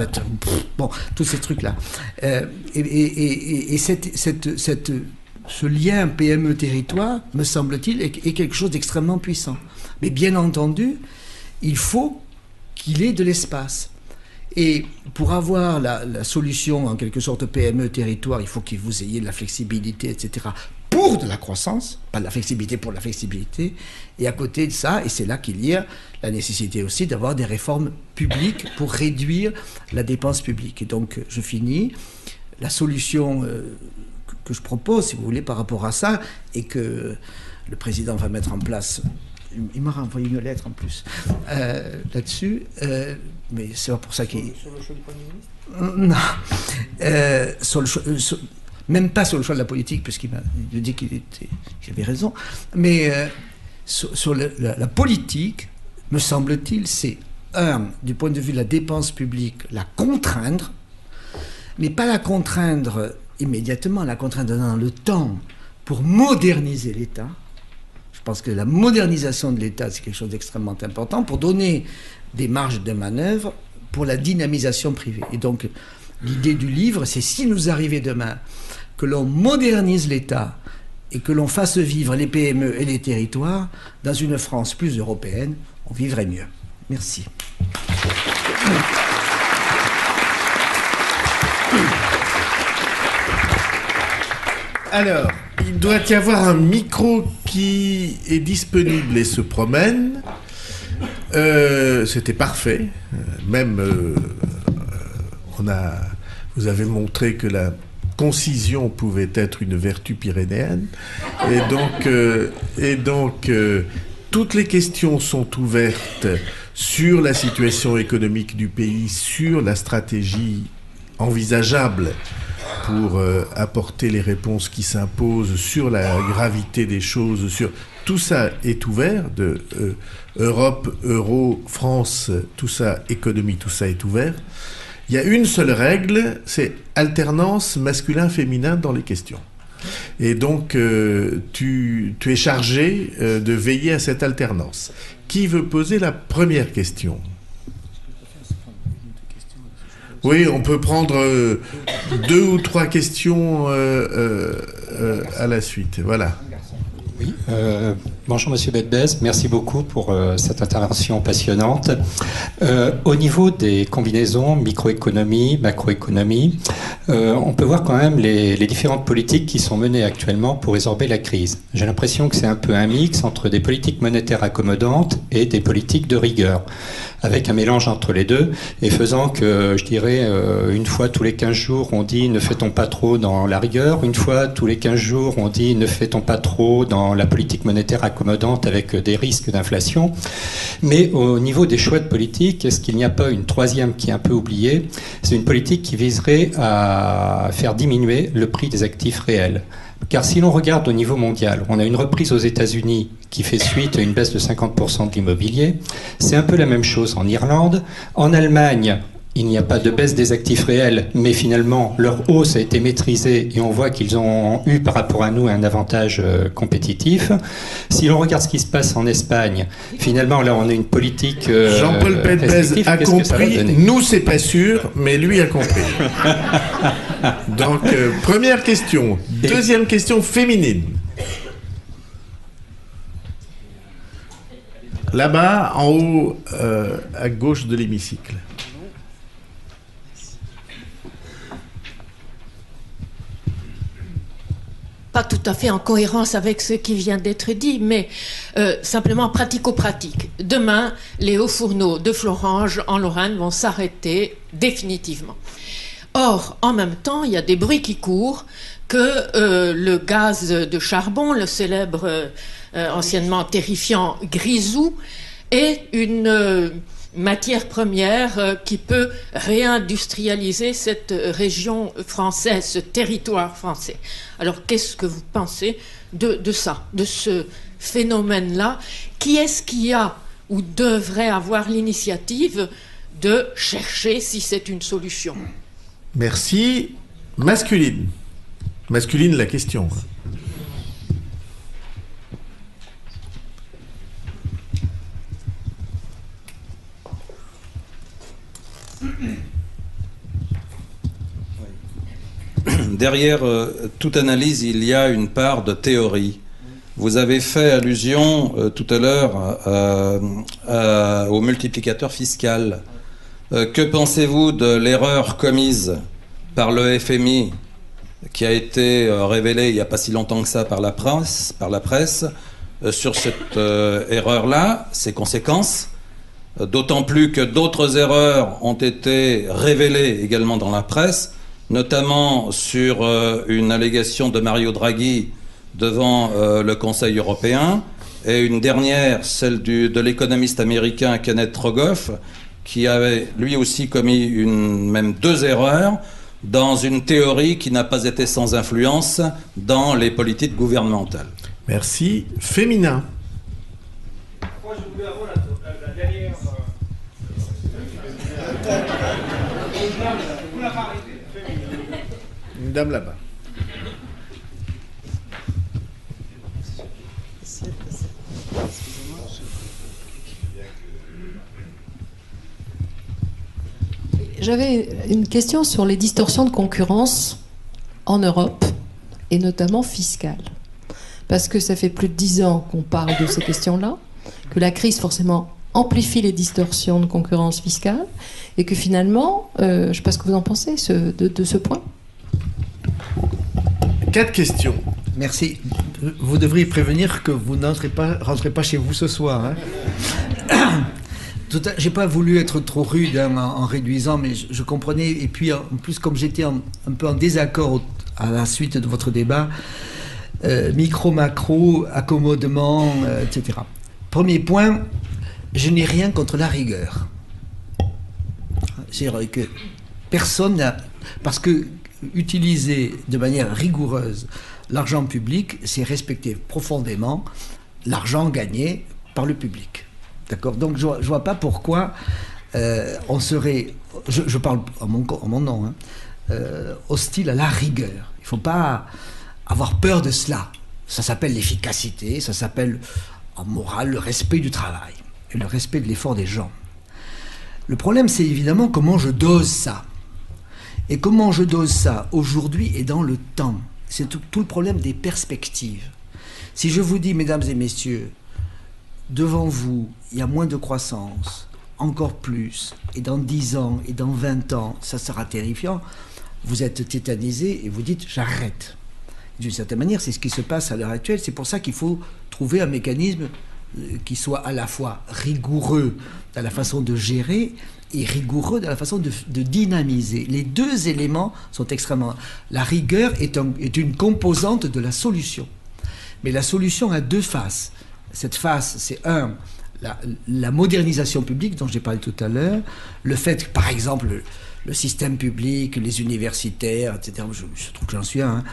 bon, tous ces trucs-là. Et ce lien PME-territoire, me semble-t-il, est quelque chose d'extrêmement puissant. Mais bien entendu, il faut qu'il ait de l'espace. Et pour avoir la solution, en quelque sorte, PME-territoire, il faut que vous ayez de la flexibilité, etc., pour de la croissance, pas de la flexibilité pour la flexibilité. Et à côté de ça, et c'est là qu'il y a la nécessité aussi d'avoir des réformes publiques pour réduire la dépense publique. Et donc, je finis. La solution que je propose, si vous voulez, par rapport à ça, et que le président va mettre en place... Il m'a renvoyé une lettre en plus là-dessus, mais c'est pas pour ça qu'il... Sur le choix du Premier ministre ? Non. Même pas sur le choix de la politique, puisqu'il m'a dit qu'il avait raison. Mais sur la politique, me semble-t-il, c'est, du point de vue de la dépense publique, la contraindre, mais pas la contraindre immédiatement, la contraindre dans le temps pour moderniser l'État. Je pense que la modernisation de l'État, c'est quelque chose d'extrêmement important pour donner des marges de manœuvre pour la dynamisation privée. Et donc, l'idée du livre, c'est si nous arrivait demain que l'on modernise l'État et que l'on fasse vivre les PME et les territoires dans une France plus européenne, on vivrait mieux. Merci. Alors, il doit y avoir un micro qui est disponible et se promène. C'était parfait. Vous avez montré que la concision pouvait être une vertu pyrénéenne. Et donc, toutes les questions sont ouvertes sur la situation économique du pays, sur la stratégie envisageable pour apporter les réponses qui s'imposent, sur la gravité des choses, sur tout ça est ouvert, de Europe, euro, France, tout ça, économie, tout ça est ouvert. Il y a une seule règle, c'est alternance masculin-féminin dans les questions. Et donc, tu es chargé de veiller à cette alternance. Qui veut poser la première question ? Oui, on peut prendre 2 ou 3 questions à la suite. Voilà. Oui, bonjour Monsieur Bedbez, merci beaucoup pour cette intervention passionnante. Au niveau des combinaisons microéconomie, macroéconomie, on peut voir quand même les différentes politiques qui sont menées actuellement pour résorber la crise. J'ai l'impression que c'est un peu un mix entre des politiques monétaires accommodantes et des politiques de rigueur, avec un mélange entre les deux, et faisant que, je dirais, une fois tous les 15 jours, on dit ne fait-on pas trop dans la rigueur, une fois tous les 15 jours, on dit ne fait-on pas trop dans la politique monétaire accommodante avec des risques d'inflation. Mais au niveau des choix de politique, est-ce qu'il n'y a pas une troisième qui est un peu oubliée ? C'est une politique qui viserait à faire diminuer le prix des actifs réels. Car si l'on regarde au niveau mondial, on a une reprise aux États-Unis qui fait suite à une baisse de 50% de l'immobilier. C'est un peu la même chose en Irlande. En Allemagne, il n'y a pas de baisse des actifs réels, mais finalement, leur hausse a été maîtrisée et on voit qu'ils ont eu par rapport à nous un avantage compétitif. Si l'on regarde ce qui se passe en Espagne, finalement, là, on a une politique Jean-Paul Bedbez a compris. Nous, c'est pas sûr, mais lui a compris. Donc, première question. Deuxième question féminine. Là-bas, en haut, à gauche de l'hémicycle. Pas tout à fait en cohérence avec ce qui vient d'être dit, mais simplement pratico-pratique. Demain, les hauts fourneaux de Florange, en Lorraine, vont s'arrêter définitivement. Or, en même temps, il y a des bruits qui courent que le gaz de charbon, le célèbre, anciennement terrifiant grisou, est une matière première qui peut réindustrialiser cette région française, ce territoire français. Alors, qu'est-ce que vous pensez de ça, de ce phénomène-là? Qui est-ce qui a ou devrait avoir l'initiative de chercher si c'est une solution? Merci. Masculine. Masculine, la question. Derrière toute analyse, il y a une part de théorie. Vous avez fait allusion tout à l'heure au multiplicateur fiscal. Que pensez-vous de l'erreur commise par le FMI, qui a été révélée il n'y a pas si longtemps que ça par la presse sur cette erreur-là, ses conséquences? D'autant plus que d'autres erreurs ont été révélées également dans la presse, notamment sur une allégation de Mario Draghi devant le Conseil européen, et une dernière, celle de l'économiste américain Kenneth Rogoff, qui avait lui aussi commis même 2 erreurs dans une théorie qui n'a pas été sans influence dans les politiques gouvernementales. Merci. Féminin. Moi, je voulais avoir la dernière... Une dame là-bas. J'avais une question sur les distorsions de concurrence en Europe, et notamment fiscales. Parce que ça fait plus de 10 ans qu'on parle de ces questions-là, que la crise forcément amplifie les distorsions de concurrence fiscale, et que finalement, je ne sais pas ce que vous en pensez de ce point. 4 questions. Merci. Vous devriez prévenir que vous ne rentrez pas chez vous ce soir. Hein. J'ai pas voulu être trop rude en réduisant, mais je comprenais. Et puis, en plus, comme j'étais un peu en désaccord à la suite de votre débat, micro, macro, accommodement, etc. Premier point, je n'ai rien contre la rigueur. C'est-à-dire que personne n'a... Parce que utiliser de manière rigoureuse l'argent public, c'est respecter profondément l'argent gagné par le public. D'accord ? Donc je ne vois pas pourquoi on serait, je parle en mon nom, hostile à la rigueur. Il ne faut pas avoir peur de cela. Ça s'appelle l'efficacité, ça s'appelle en morale le respect du travail et le respect de l'effort des gens. Le problème, c'est évidemment comment je dose ça. Et comment je dose ça aujourd'hui et dans le temps. C'est tout le problème des perspectives. Si je vous dis, mesdames et messieurs, devant vous, il y a moins de croissance, encore plus, et dans 10 ans, et dans 20 ans, ça sera terrifiant, vous êtes tétanisé et vous dites, j'arrête. D'une certaine manière, c'est ce qui se passe à l'heure actuelle. C'est pour ça qu'il faut trouver un mécanisme qui soit à la fois rigoureux dans la façon de gérer et rigoureux dans la façon de dynamiser. Les deux éléments sont extrêmement... La rigueur est une composante de la solution. Mais la solution a deux faces. Cette face, c'est la modernisation publique dont j'ai parlé tout à l'heure, le fait que, par exemple, le système public, les universitaires, etc., je trouve que j'en suis un,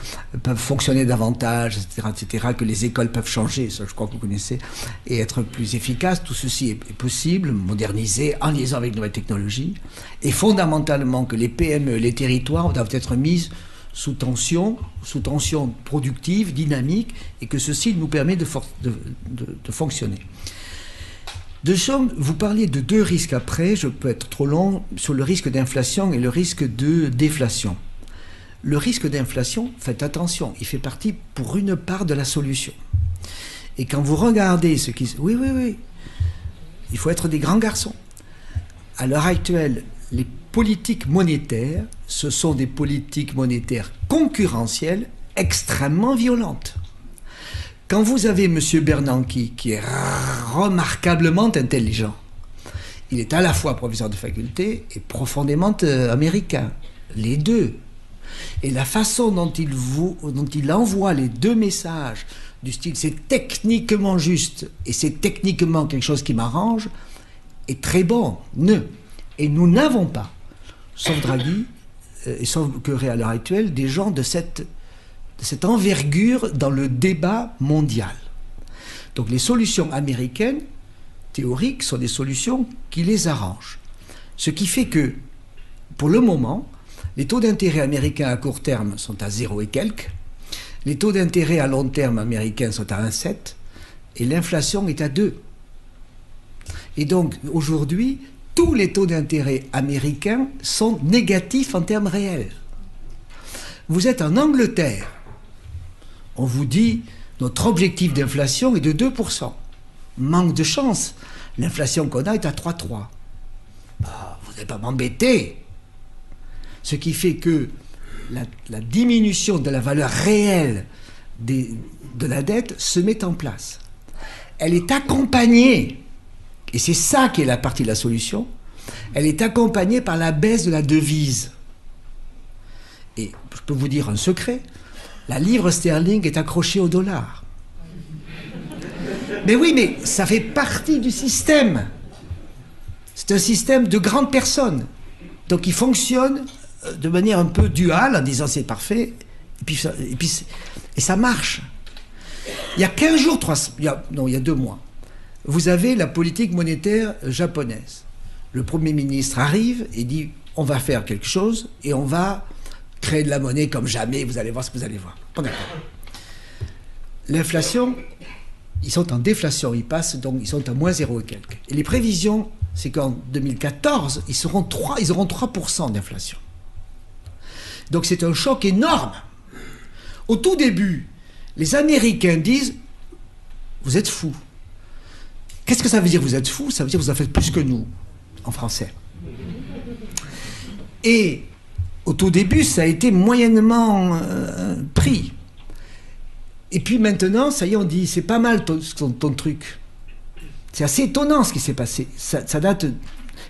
peuvent fonctionner davantage, etc., que les écoles peuvent changer, ça je crois que vous connaissez, et être plus efficaces. Tout ceci est possible, modernisé, en liaison avec de nouvelles technologies, et fondamentalement que les PME, les territoires doivent être mis sous tension productive, dynamique, et que ceci nous permet de fonctionner. Vous parliez de deux risques après, je peux être trop long, sur le risque d'inflation et le risque de déflation. Le risque d'inflation, faites attention, il fait partie pour une part de la solution. Et quand vous regardez ce qui... Oui, il faut être des grands garçons. À l'heure actuelle, les politiques monétaires, ce sont des politiques monétaires concurrentielles extrêmement violentes. Quand vous avez M. Bernanke, qui est remarquablement intelligent, il est à la fois professeur de faculté et profondément américain, les deux. Et la façon dont il envoie les deux messages, du style c'est techniquement juste et c'est techniquement quelque chose qui m'arrange, est très bon. Et nous n'avons pas, sauf Draghi, et sauf Curé à l'heure actuelle, des gens de cette envergure dans le débat mondial. Donc les solutions américaines, théoriques, sont des solutions qui les arrangent. Ce qui fait que, pour le moment, les taux d'intérêt américains à court terme sont à 0 et quelques, les taux d'intérêt à long terme américains sont à 1,7 et l'inflation est à 2. Et donc, aujourd'hui, tous les taux d'intérêt américains sont négatifs en termes réels. Vous êtes en Angleterre, on vous dit notre objectif d'inflation est de 2%. Manque de chance. L'inflation qu'on a est à 3,3. Vous n'allez pas m'embêter. Ce qui fait que la diminution de la valeur réelle de la dette se met en place. Elle est accompagnée, et c'est ça qui est la partie de la solution, elle est accompagnée par la baisse de la devise. Et je peux vous dire un secret, la livre sterling est accrochée au dollar. Mais oui, mais ça fait partie du système. C'est un système de grandes personnes. Donc il fonctionne de manière un peu duale, en disant c'est parfait, et ça marche. Il y a 15 jours, il y a 2 mois, vous avez la politique monétaire japonaise. Le Premier ministre arrive et dit on va faire quelque chose et on va créer de la monnaie comme jamais, vous allez voir ce que vous allez voir. Bon, d'accord. L'inflation, ils sont en déflation, ils sont à moins 0 et quelques. Et les prévisions, c'est qu'en 2014, ils auront 3% d'inflation. Donc c'est un choc énorme. Au tout début, les Américains disent vous êtes fous. Qu'est-ce que ça veut dire vous êtes fous? Ça veut dire vous en faites plus que nous, en français. Et au tout début, ça a été moyennement pris. Et puis maintenant, ça y est, on dit, c'est pas mal ton truc. C'est assez étonnant ce qui s'est passé. Ça date...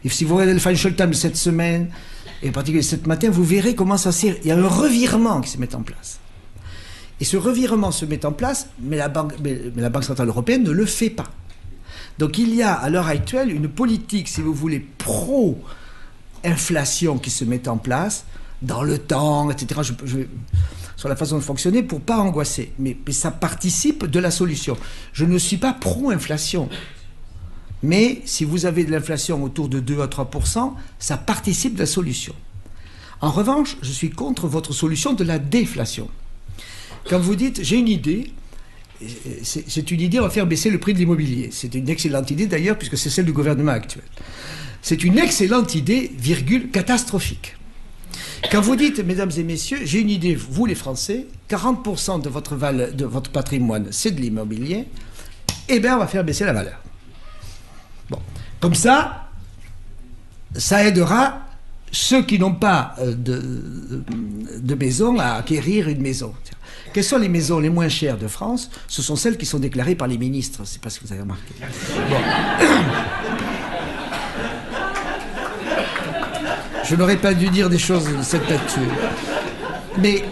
Et si vous regardez le Financial Times de cette semaine, et en particulier ce matin, vous verrez comment il y a un revirement qui se met en place. Et ce revirement se met en place, mais la Banque Centrale Européenne ne le fait pas. Donc il y a à l'heure actuelle une politique, si vous voulez, pro-inflation qui se met en place, dans le temps, etc., sur la façon de fonctionner, pour ne pas angoisser. Mais ça participe de la solution. Je ne suis pas pro-inflation. Mais si vous avez de l'inflation autour de 2 à 3%, ça participe de la solution. En revanche, je suis contre votre solution de la déflation. Quand vous dites, j'ai une idée, c'est une idée, on va faire baisser le prix de l'immobilier. C'est une excellente idée d'ailleurs, puisque c'est celle du gouvernement actuel. C'est une excellente idée, virgule, catastrophique. Quand vous dites, mesdames et messieurs, j'ai une idée, vous les Français, 40% de votre patrimoine, c'est de l'immobilier, eh bien, on va faire baisser la valeur. Bon. Comme ça aidera ceux qui n'ont pas de maison à acquérir une maison. Quelles sont les maisons les moins chères de France? Ce sont celles qui sont déclarées par les ministres. C'est pas ce que vous avez remarqué. Bon. Je n'aurais pas dû dire des choses de cette nature. Mais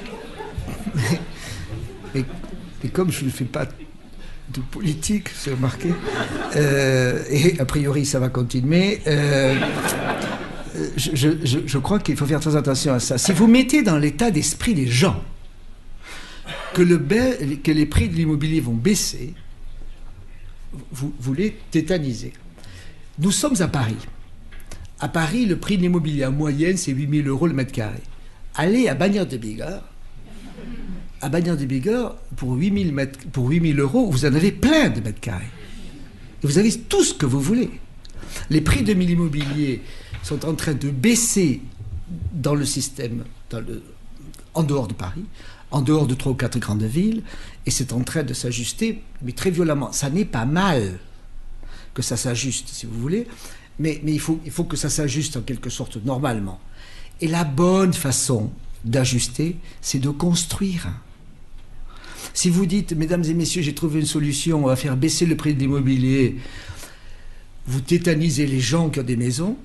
comme je ne fais pas de politique, c'est remarqué, et a priori ça va continuer, je crois qu'il faut faire très attention à ça. Si vous mettez dans l'état d'esprit des gens que les prix de l'immobilier vont baisser, vous les tétanisez. Nous sommes à Paris. À Paris, le prix de l'immobilier en moyenne, c'est 8 000 € le mètre carré. Allez à Bagnères de Bigorre. À Bagnères de Bigorre, pour 8 000 €, vous en avez plein de mètres carrés. Et vous avez tout ce que vous voulez. Les prix de l'immobilier sont en train de baisser dans le système, en dehors de Paris, en dehors de 3 ou 4 grandes villes, et c'est en train de s'ajuster, mais très violemment. Ça n'est pas mal que ça s'ajuste, si vous voulez, mais il faut que ça s'ajuste en quelque sorte normalement. Et la bonne façon d'ajuster, c'est de construire. Si vous dites, mesdames et messieurs, j'ai trouvé une solution, on va faire baisser le prix de l'immobilier, vous tétanisez les gens qui ont des maisons,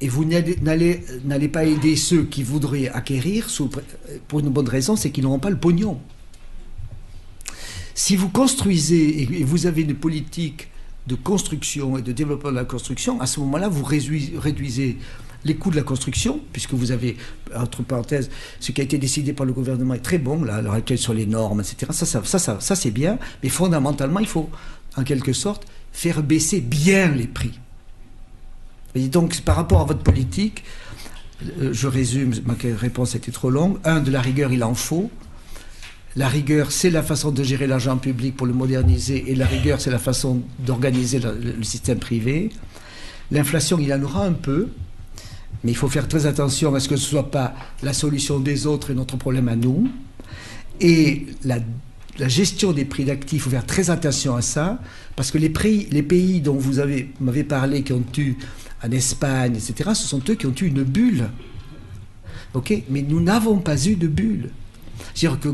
et vous n'allez pas aider ceux qui voudraient acquérir pour une bonne raison, c'est qu'ils n'auront pas le pognon. Si vous construisez et vous avez une politique de construction et de développement de la construction, à ce moment-là, vous réduisez les coûts de la construction, puisque vous avez, entre parenthèses, ce qui a été décidé par le gouvernement est très bon, là, à l'heure actuelle, sur les normes, etc. Ça c'est bien, mais fondamentalement, il faut, en quelque sorte, faire baisser bien les prix. Et donc, par rapport à votre politique, je résume, ma réponse a été trop longue. De la rigueur, il en faut. La rigueur, c'est la façon de gérer l'argent public pour le moderniser, et la rigueur, c'est la façon d'organiser le système privé. L'inflation, il en aura un peu, mais il faut faire très attention à ce que ce ne soit pas la solution des autres et notre problème à nous. Et la gestion des prix d'actifs, il faut faire très attention à ça, parce que les pays dont vous m'avez parlé, qui ont eu en Espagne, etc., ce sont eux qui ont eu une bulle. Okay, mais nous n'avons pas eu de bulle. C'est-à-dire que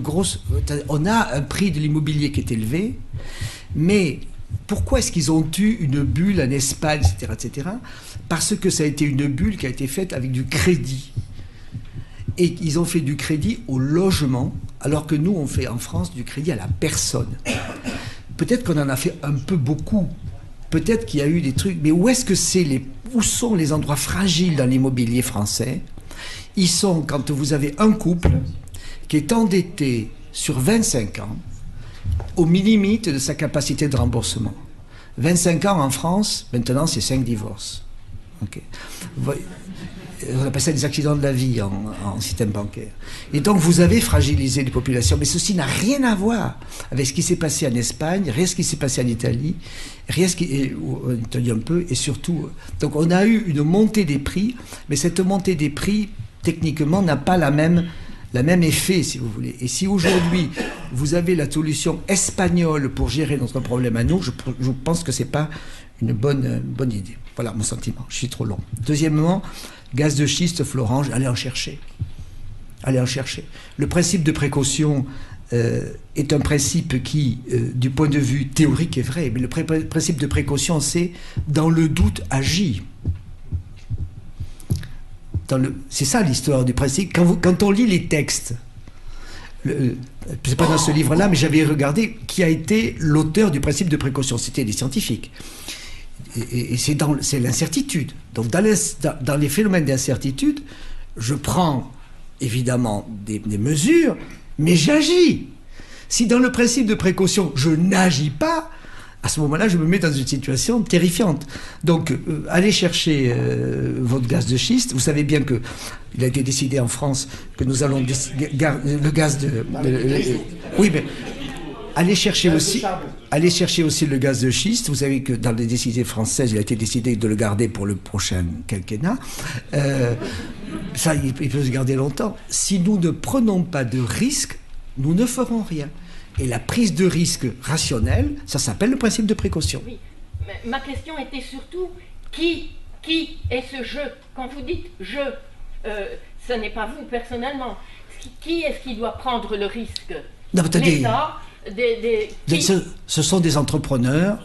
on a un prix de l'immobilier qui est élevé, mais pourquoi est-ce qu'ils ont eu une bulle en Espagne, etc. Parce que ça a été une bulle qui a été faite avec du crédit. Et ils ont fait du crédit au logement, alors que nous, on fait en France du crédit à la personne. Peut-être qu'on en a fait un peu beaucoup. Peut-être qu'il y a eu des trucs, mais où sont les endroits fragiles dans l'immobilier français? Ils sont quand vous avez un couple qui est endetté sur 25 ans, au limite de sa capacité de remboursement. 25 ans en France, maintenant c'est 5 divorces. Okay. On appelle ça des accidents de la vie en système bancaire. Et donc vous avez fragilisé les populations, mais ceci n'a rien à voir avec ce qui s'est passé en Espagne, rien ce qui s'est passé en Italie, en Italie un peu, et surtout... Donc on a eu une montée des prix, mais cette montée des prix, techniquement, n'a pas la même effet, si vous voulez. Et si aujourd'hui, vous avez la solution espagnole pour gérer notre problème à nous, je pense que ce n'est pas une bonne idée. Voilà mon sentiment. Je suis trop long. Deuxièmement, gaz de schiste, Florange, allez en chercher. Allez en chercher. Le principe de précaution est un principe qui, du point de vue théorique, est vrai. Mais le principe de précaution, c'est dans le doute, agis. C'est ça l'histoire du principe. Quand on lit les textes, c'est pas dans ce livre-là, mais j'avais regardé qui a été l'auteur du principe de précaution. C'était des scientifiques. Et c'est l'incertitude. Donc dans les phénomènes d'incertitude, je prends évidemment des mesures, mais j'agis. Si dans le principe de précaution, je n'agis pas, à ce moment-là, je me mets dans une situation terrifiante. Donc, allez chercher votre gaz de schiste. Vous savez bien que il a été décidé en France que nous allons le gaz de... oui, mais allez chercher aussi le gaz de schiste. Vous savez que dans les décisions françaises, il a été décidé de le garder pour le prochain quinquennat. Ça, il peut se garder longtemps. Si nous ne prenons pas de risques, nous ne ferons rien. Et la prise de risque rationnelle, ça s'appelle le principe de précaution. Oui, mais ma question était surtout qui est ce je? Quand vous dites je, ce n'est pas vous personnellement. Qui est-ce qui doit prendre le risque? Non, l'État, ce sont des entrepreneurs.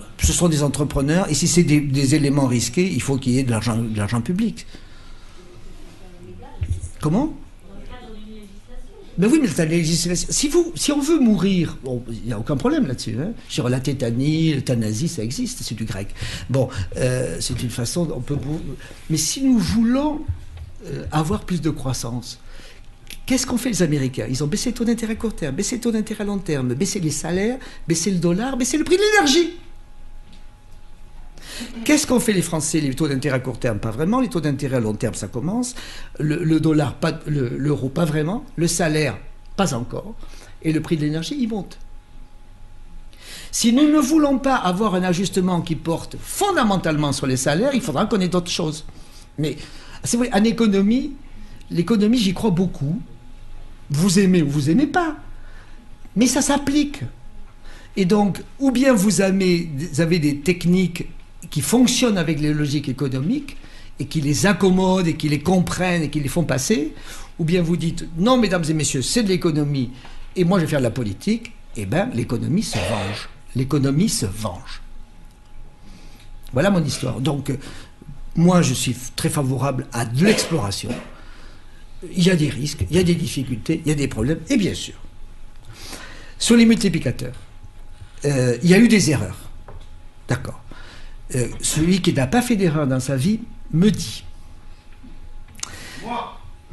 Et si c'est des éléments risqués, il faut qu'il y ait de l'argent public. Comment? Ben oui, mais la législation. Si on veut mourir, bon, il n'y a aucun problème là-dessus. Hein. Sur la tétanie, l'euthanasie, ça existe, c'est du grec. Bon, c'est une façon, on peut. Mais si nous voulons avoir plus de croissance, qu'est-ce qu'ont fait les Américains? Ils ont baissé le taux d'intérêt à court terme, baissé le taux d'intérêt à long terme, baissé les salaires, baissé le dollar, baissé le prix de l'énergie. Qu'est-ce qu'ont fait les Français? Les taux d'intérêt à court terme, pas vraiment. Les taux d'intérêt à long terme, ça commence. Le dollar, pas, l'euro, pas vraiment. Le salaire, pas encore. Et le prix de l'énergie, il monte. Si nous ne voulons pas avoir un ajustement qui porte fondamentalement sur les salaires, il faudra qu'on ait d'autres choses. Mais, c'est vrai, en économie, l'économie, j'y crois beaucoup. Vous aimez ou vous aimez pas. Mais ça s'applique. Et donc, ou bien vous avez des techniques qui fonctionnent avec les logiques économiques et qui les accommodent et qui les comprennent et qui les font passer, ou bien vous dites non, mesdames et messieurs, c'est de l'économie et moi je vais faire de la politique, eh bien l'économie se venge. L'économie se venge. Voilà mon histoire. Donc, moi je suis très favorable à de l'exploration. Il y a des risques, il y a des difficultés, il y a des problèmes, et bien sûr, sur les multiplicateurs, il y a eu des erreurs. D'accord. Celui qui n'a pas fait d'erreur dans sa vie me dit.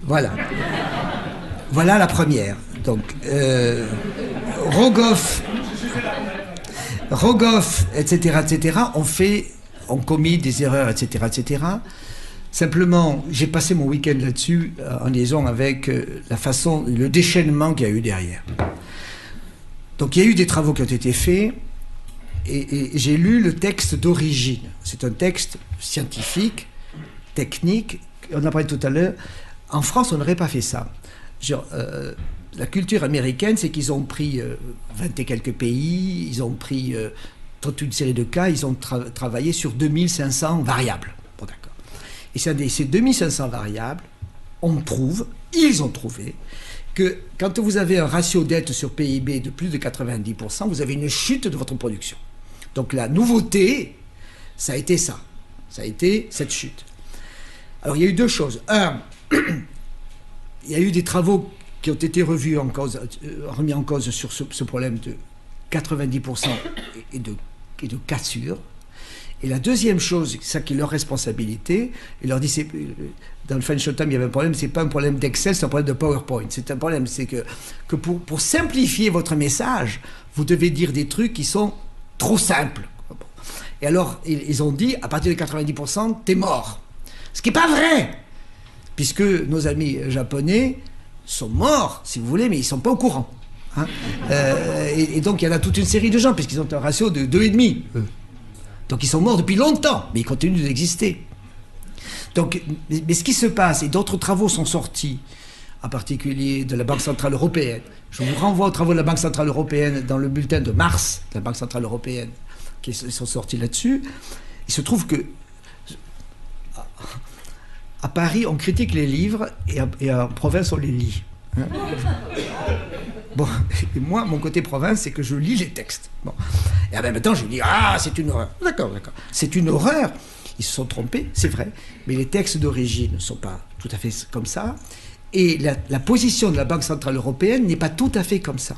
Voilà. Voilà la première. Donc, Rogoff, etc., ont commis des erreurs, etc. Simplement, j'ai passé mon week-end là-dessus en liaison avec le déchaînement qu'il y a eu derrière. Donc, il y a eu des travaux qui ont été faits. Et j'ai lu le texte d'origine. C'est un texte scientifique, technique. On en a parlé tout à l'heure. En France, on n'aurait pas fait ça. Genre, la culture américaine, c'est qu'ils ont pris 20 et quelques pays, ils ont pris toute une série de cas, ils ont travaillé sur 2500 variables. Bon, d'accord. Et ces 2500 variables, ils ont trouvé que quand vous avez un ratio dette sur PIB de plus de 90%, vous avez une chute de votre production. Donc la nouveauté, ça a été ça. Ça a été cette chute. Alors il y a eu deux choses. Un, il y a eu des travaux qui ont été remis en cause sur ce problème de 90% et de cassure. Et la deuxième chose, ça qui est leur responsabilité, il leur dit, dans le Financial Times, il y avait un problème, c'est pas un problème d'Excel, c'est un problème de PowerPoint. C'est un problème, c'est que pour simplifier votre message, vous devez dire des trucs qui sont trop simples. Et alors, ils ont dit, à partir de 90%, t'es mort. Ce qui n'est pas vrai, puisque nos amis japonais sont morts, si vous voulez, mais ils ne sont pas au courant. Hein. Et donc, il y en a toute une série de gens, puisqu'ils ont un ratio de 2,5. Donc, ils sont morts depuis longtemps, mais ils continuent d'exister. Donc, mais ce qui se passe, et d'autres travaux sont sortis, en particulier de la Banque Centrale Européenne. Je vous renvoie aux travaux de la Banque Centrale Européenne dans le bulletin de mars de la Banque Centrale Européenne, qui sont sortis là-dessus. Il se trouve que à Paris, on critique les livres et en province, on les lit. Hein. Bon, et moi, mon côté province, c'est que je lis les textes. Bon. Et en même temps, je dis, c'est une horreur. D'accord. C'est une horreur. Ils se sont trompés, c'est vrai, mais les textes d'origine ne sont pas tout à fait comme ça. Et la position de la Banque Centrale Européenne n'est pas tout à fait comme ça.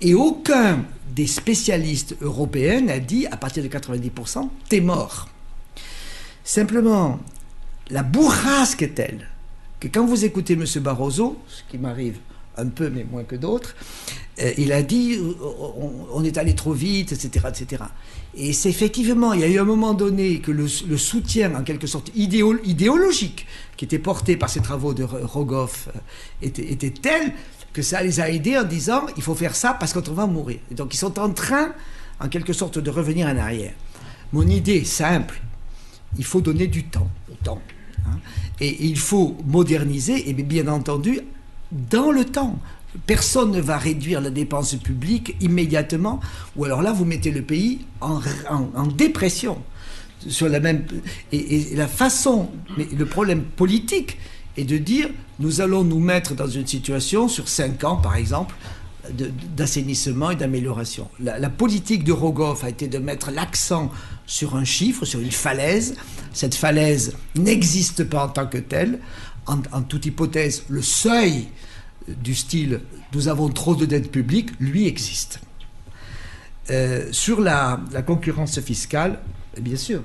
Et aucun des spécialistes européens n'a dit, à partir de 90%, t'es mort. Simplement, la bourrasque est telle que quand vous écoutez M. Barroso, ce qui m'arrive un peu, mais moins que d'autres, il a dit on est allé trop vite, etc., etc. Et c'est effectivement, il y a eu un moment donné que le soutien, en quelque sorte, idéologique, qui était porté par ces travaux de Rogoff, était tel que ça les a aidés en disant il faut faire ça parce qu'on va mourir. Et donc ils sont en train, en quelque sorte, de revenir en arrière. Mon idée simple, il faut donner du temps au temps. Hein, et il faut moderniser, et bien entendu, dans le temps. Personne ne va réduire la dépense publique immédiatement, ou alors là, vous mettez le pays en dépression. Sur la même, et la façon, mais le problème politique est de dire, nous allons nous mettre dans une situation, sur 5 ans par exemple, d'assainissement et d'amélioration. La politique de Rogoff a été de mettre l'accent sur un chiffre, sur une falaise. Cette falaise n'existe pas en tant que telle. En toute hypothèse, le seuil du style « nous avons trop de dettes publiques », lui existe. Sur la concurrence fiscale, bien sûr.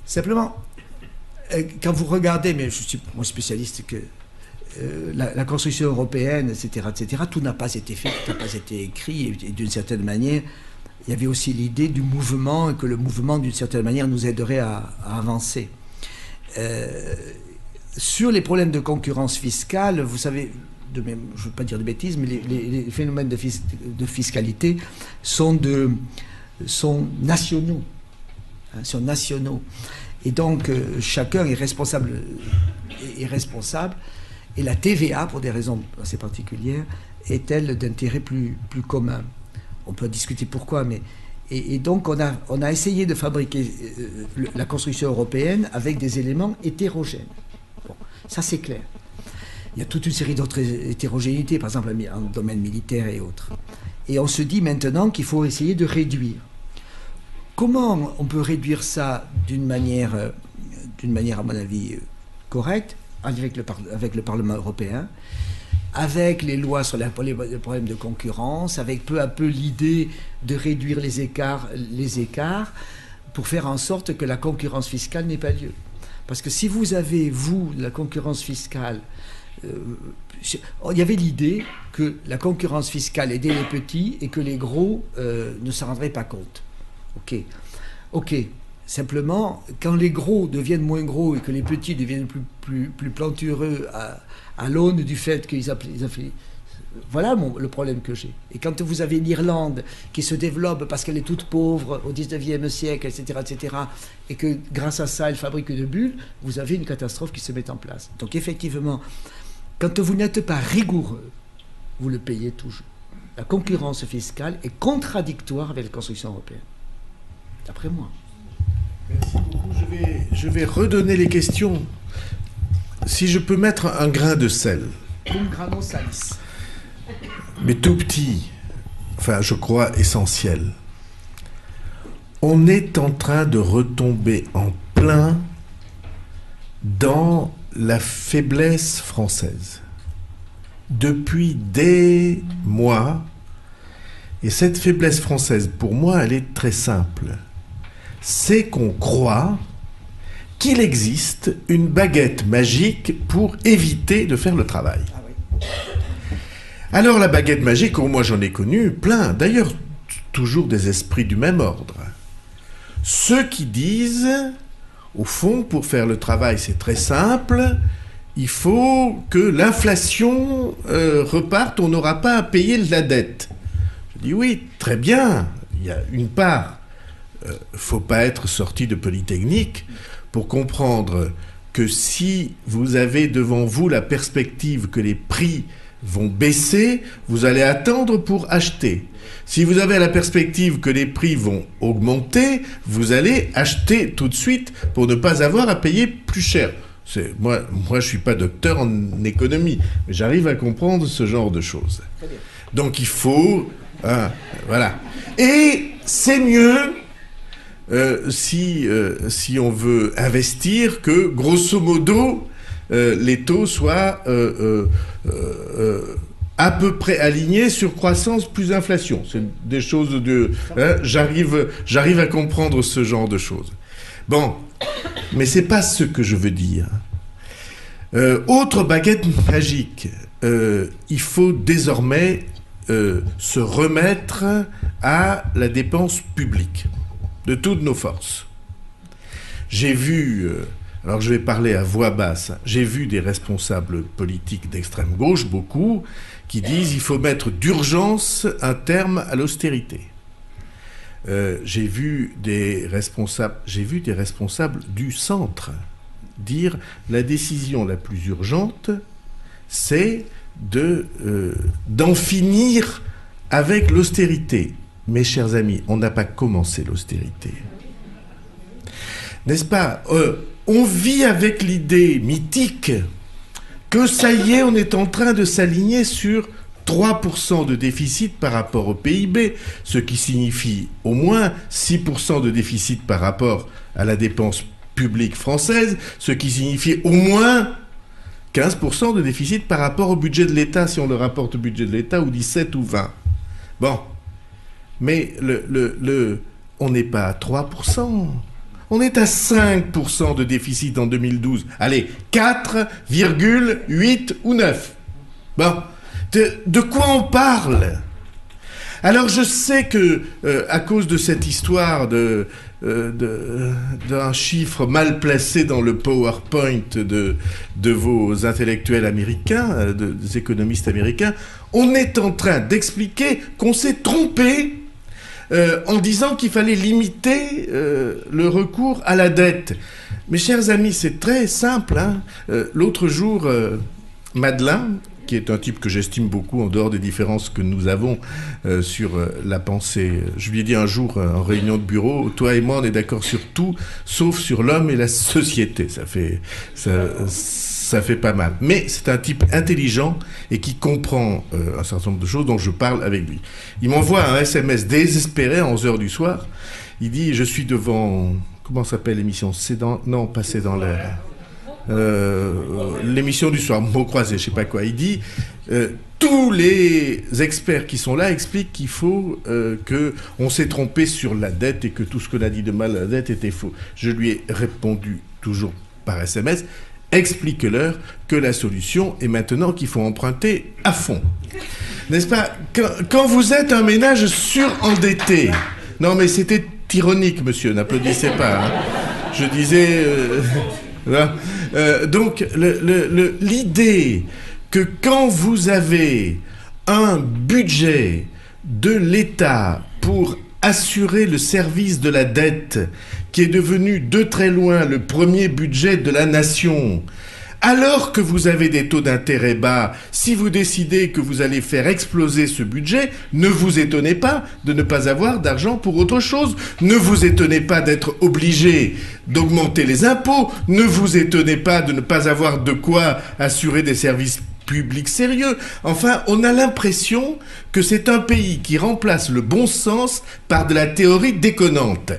Simplement, quand vous regardez, mais je suis moins spécialiste que la construction européenne, etc., tout n'a pas été fait, tout n'a pas été écrit, et d'une certaine manière, il y avait aussi l'idée du mouvement, et que le mouvement, d'une certaine manière, nous aiderait à avancer. Sur les problèmes de concurrence fiscale, vous savez, je ne veux pas dire de bêtises, mais les phénomènes de fiscalité sont nationaux. Hein, sont nationaux. Et donc, chacun est responsable. Et la TVA, pour des raisons assez particulières, est-elle d'intérêt plus commun. On peut discuter pourquoi, mais... Et donc, on a essayé de fabriquer la construction européenne avec des éléments hétérogènes. Bon, ça, c'est clair. Il y a toute une série d'autres hétérogénéités, par exemple en domaine militaire et autres. Et on se dit maintenant qu'il faut essayer de réduire. Comment on peut réduire ça d'une manière, à mon avis, correcte, avec le Parlement européen, avec les lois sur les problèmes de concurrence, avec peu à peu l'idée de réduire les écarts, pour faire en sorte que la concurrence fiscale n'ait pas lieu. Parce que si vous avez, la concurrence fiscale, il y avait l'idée que la concurrence fiscale aidait les petits et que les gros ne s'en rendraient pas compte. Ok. Simplement, quand les gros deviennent moins gros et que les petits deviennent plus plantureux à l'aune du fait qu'ils fait... Voilà le problème que j'ai. Et quand vous avez l'Irlande qui se développe parce qu'elle est toute pauvre au 19e siècle, etc., et que grâce à ça, elle fabrique de bulles, vous avez une catastrophe qui se met en place. Donc effectivement, quand vous n'êtes pas rigoureux, vous le payez toujours. La concurrence fiscale est contradictoire avec la construction européenne. D'après moi. Merci beaucoup. Je vais redonner les questions. Si je peux mettre un grain de sel. Un grano salis. Mais tout petit, enfin je crois essentiel. On est en train de retomber en plein dans la faiblesse française. Depuis des mois, et cette faiblesse française, pour moi, elle est très simple. C'est qu'on croit qu'il existe une baguette magique pour éviter de faire le travail. Alors la baguette magique, moi j'en ai connu plein, d'ailleurs toujours des esprits du même ordre. Ceux qui disent, au fond, pour faire le travail c'est très simple, il faut que l'inflation reparte, on n'aura pas à payer de la dette. Je dis oui, très bien, il y a une part, faut pas être sorti de Polytechnique pour comprendre que si vous avez devant vous la perspective que les prix vont baisser, vous allez attendre pour acheter. Si vous avez la perspective que les prix vont augmenter, vous allez acheter tout de suite pour ne pas avoir à payer plus cher. Moi, je suis pas docteur en économie, mais j'arrive à comprendre ce genre de choses. Donc il faut... voilà. Et c'est mieux... si on veut investir, que grosso modo les taux soient à peu près alignés sur croissance plus inflation. C'est des choses de... j'arrive à comprendre ce genre de choses. Bon, mais c'est pas ce que je veux dire. Autre baguette magique, il faut désormais se remettre à la dépense publique de toutes nos forces. J'ai vu, alors je vais parler à voix basse, j'ai vu des responsables politiques d'extrême gauche, beaucoup, qui disent qu'il faut mettre d'urgence un terme à l'austérité. J'ai vu des responsables du centre dire la décision la plus urgente, c'est d'en finir avec l'austérité. Mes chers amis, on n'a pas commencé l'austérité. N'est-ce pas? On vit avec l'idée mythique que ça y est, on est en train de s'aligner sur 3% de déficit par rapport au PIB, ce qui signifie au moins 6% de déficit par rapport à la dépense publique française, ce qui signifie au moins 15% de déficit par rapport au budget de l'État, si on le rapporte au budget de l'État, ou 17 ou 20. Bon, mais on n'est pas à 3%. On est à 5% de déficit en 2012. Allez, 4,8 ou 9. Bon, de quoi on parle? Alors je sais que, à cause de cette histoire d'un chiffre mal placé dans le PowerPoint de vos intellectuels américains, des économistes américains, on est en train d'expliquer qu'on s'est trompé en disant qu'il fallait limiter le recours à la dette. Mes chers amis, c'est très simple, hein. L'autre jour, Madeleine, qui est un type que j'estime beaucoup en dehors des différences que nous avons sur la pensée. Je lui ai dit un jour en réunion de bureau, toi et moi on est d'accord sur tout, sauf sur l'homme et la société. Ça fait pas mal. Mais c'est un type intelligent et qui comprend un certain nombre de choses dont je parle avec lui. Il m'envoie un SMS désespéré à 11h du soir. Il dit, je suis devant... Comment s'appelle l'émission? Non, pas C'est dans l'air. L'émission du soir, mot croisé, je sais pas quoi. Il dit tous les experts qui sont là expliquent qu'il faut que on s'est trompé sur la dette et que tout ce qu'on a dit de mal à la dette était faux. Je lui ai répondu toujours par SMS, explique-leur que la solution est maintenant qu'il faut emprunter à fond. N'est-ce pas? Quand vous êtes un ménage surendetté, non mais c'était ironique, monsieur, n'applaudissez pas. Hein. Je disais. Donc, l'idée que quand vous avez un budget de l'État pour assurer le service de la dette, qui est devenu de très loin le premier budget de la nation, alors que vous avez des taux d'intérêt bas, si vous décidez que vous allez faire exploser ce budget, ne vous étonnez pas de ne pas avoir d'argent pour autre chose. Ne vous étonnez pas d'être obligé d'augmenter les impôts. Ne vous étonnez pas de ne pas avoir de quoi assurer des services publics sérieux. Enfin, on a l'impression que c'est un pays qui remplace le bon sens par de la théorie déconnante.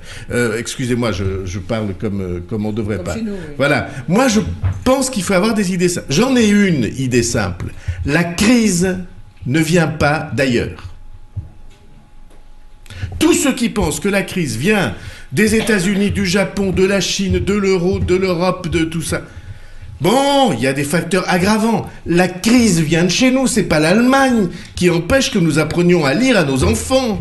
Excusez-moi, je parle comme on devrait pas. Nous, oui. Voilà. Moi, je pense qu'il faut avoir des idées simples. J'en ai une idée simple. La crise ne vient pas d'ailleurs. Tous ceux qui pensent que la crise vient des États-Unis, du Japon, de la Chine, de l'euro, de l'Europe, de tout ça... Bon, il y a des facteurs aggravants. La crise vient de chez nous, c'est pas l'Allemagne qui empêche que nous apprenions à lire à nos enfants.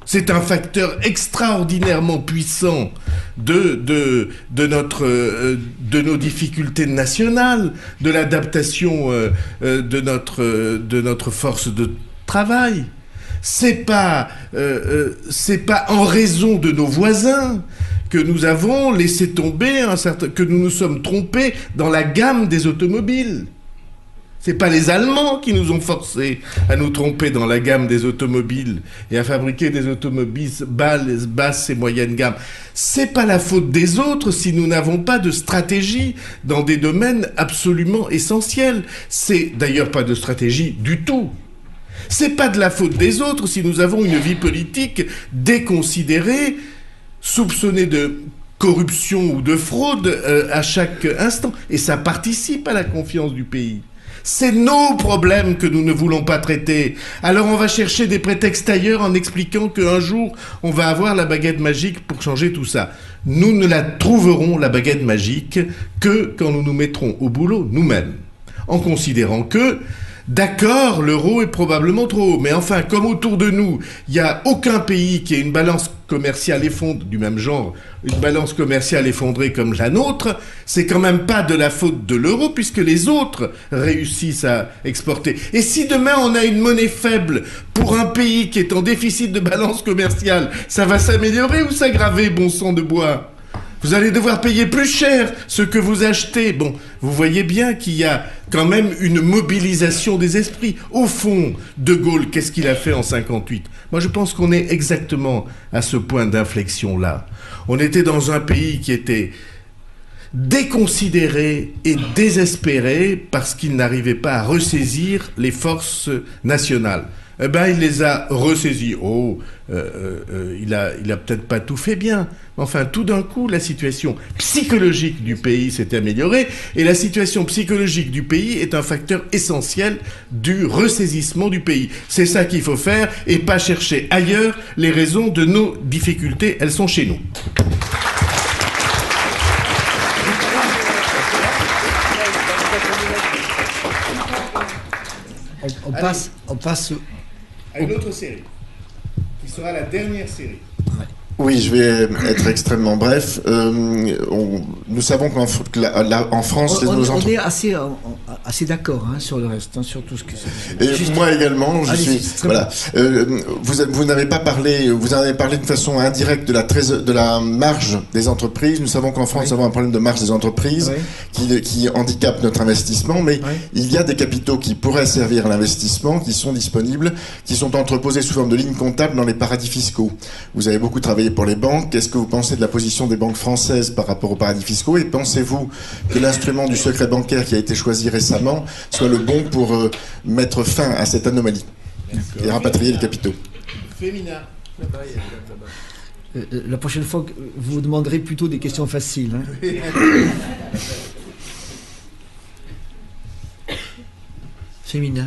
C'est un facteur extraordinairement puissant de nos difficultés nationales, de l'adaptation de notre force de travail. C'est pas en raison de nos voisins que nous avons laissé tomber que nous nous sommes trompés dans la gamme des automobiles. C'est pas les Allemands qui nous ont forcés à nous tromper dans la gamme des automobiles et à fabriquer des automobiles basses et moyennes gammes. C'est pas la faute des autres si nous n'avons pas de stratégie dans des domaines absolument essentiels. C'est d'ailleurs pas de stratégie du tout. C'est pas de la faute des autres si nous avons une vie politique déconsidérée, soupçonnée de corruption ou de fraude à chaque instant. Et ça participe à la confiance du pays. C'est nos problèmes que nous ne voulons pas traiter. Alors on va chercher des prétextes ailleurs en expliquant qu'un jour, on va avoir la baguette magique pour changer tout ça. Nous ne la trouverons, la baguette magique, que quand nous nous mettrons au boulot nous-mêmes. en considérant que, d'accord, l'euro est probablement trop haut, mais enfin, comme autour de nous, il n'y a aucun pays qui ait une balance commerciale effondrée, du même genre, une balance commerciale effondrée comme la nôtre, c'est quand même pas de la faute de l'euro, puisque les autres réussissent à exporter. Et si demain on a une monnaie faible pour un pays qui est en déficit de balance commerciale, ça va s'améliorer ou s'aggraver, bon sang de bois ? Vous allez devoir payer plus cher ce que vous achetez. Bon, vous voyez bien qu'il y a quand même une mobilisation des esprits. Au fond, De Gaulle, qu'est-ce qu'il a fait en 58 ? Moi, je pense qu'on est exactement à ce point d'inflexion-là. On était dans un pays qui était déconsidéré et désespéré parce qu'il n'arrivait pas à ressaisir les forces nationales. Eh ben, il les a ressaisis. Il a peut-être pas tout fait bien. Enfin, tout d'un coup, la situation psychologique du pays s'est améliorée, et la situation psychologique du pays est un facteur essentiel du ressaisissement du pays. C'est ça qu'il faut faire, et pas chercher ailleurs les raisons de nos difficultés. Elles sont chez nous. On passe à une autre série, qui sera la dernière série. Oui, je vais être extrêmement bref. Nous savons qu'en France, on est assez d'accord sur le reste, sur tout ce que c'est. Et moi également, voilà. Vous n'avez pas parlé, vous en avez parlé de façon indirecte de la marge des entreprises. Nous savons qu'en France, nous avons un problème de marge des entreprises qui handicape notre investissement, mais il y a des capitaux qui pourraient servir à l'investissement, qui sont disponibles, qui sont entreposés sous forme de lignes comptables dans les paradis fiscaux. Vous avez beaucoup travaillé pour les banques. Qu'est-ce que vous pensez de la position des banques françaises par rapport aux paradis fiscaux, et pensez-vous que l'instrument du secret bancaire qui a été choisi récemment soit le bon pour mettre fin à cette anomalie et rapatrier les capitaux? Féminin. La prochaine fois, vous vous demanderez plutôt des questions faciles. Féminin.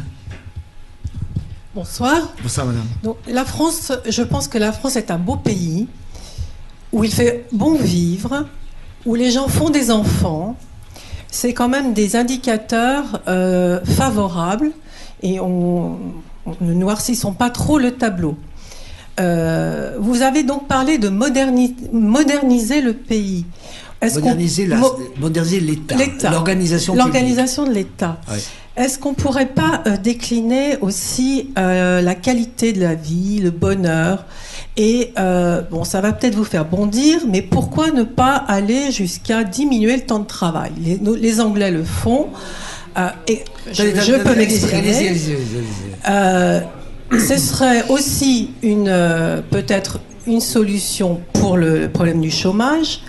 Bonsoir. Bonsoir, madame. Donc, la France, je pense que la France est un beau pays où il fait bon vivre, où les gens font des enfants. C'est quand même des indicateurs favorables, et ne noircissons pas trop le tableau. Vous avez donc parlé de moderniser le pays. Moderniser l'État, l'organisation de l'État. Oui. Est-ce qu'on ne pourrait pas décliner aussi la qualité de la vie, le bonheur? Et bon, ça va peut-être vous faire bondir, mais pourquoi ne pas aller jusqu'à diminuer le temps de travail? Les Anglais le font. Et je peux m'exprimer. Ce serait aussi peut-être une solution pour le problème du chômage.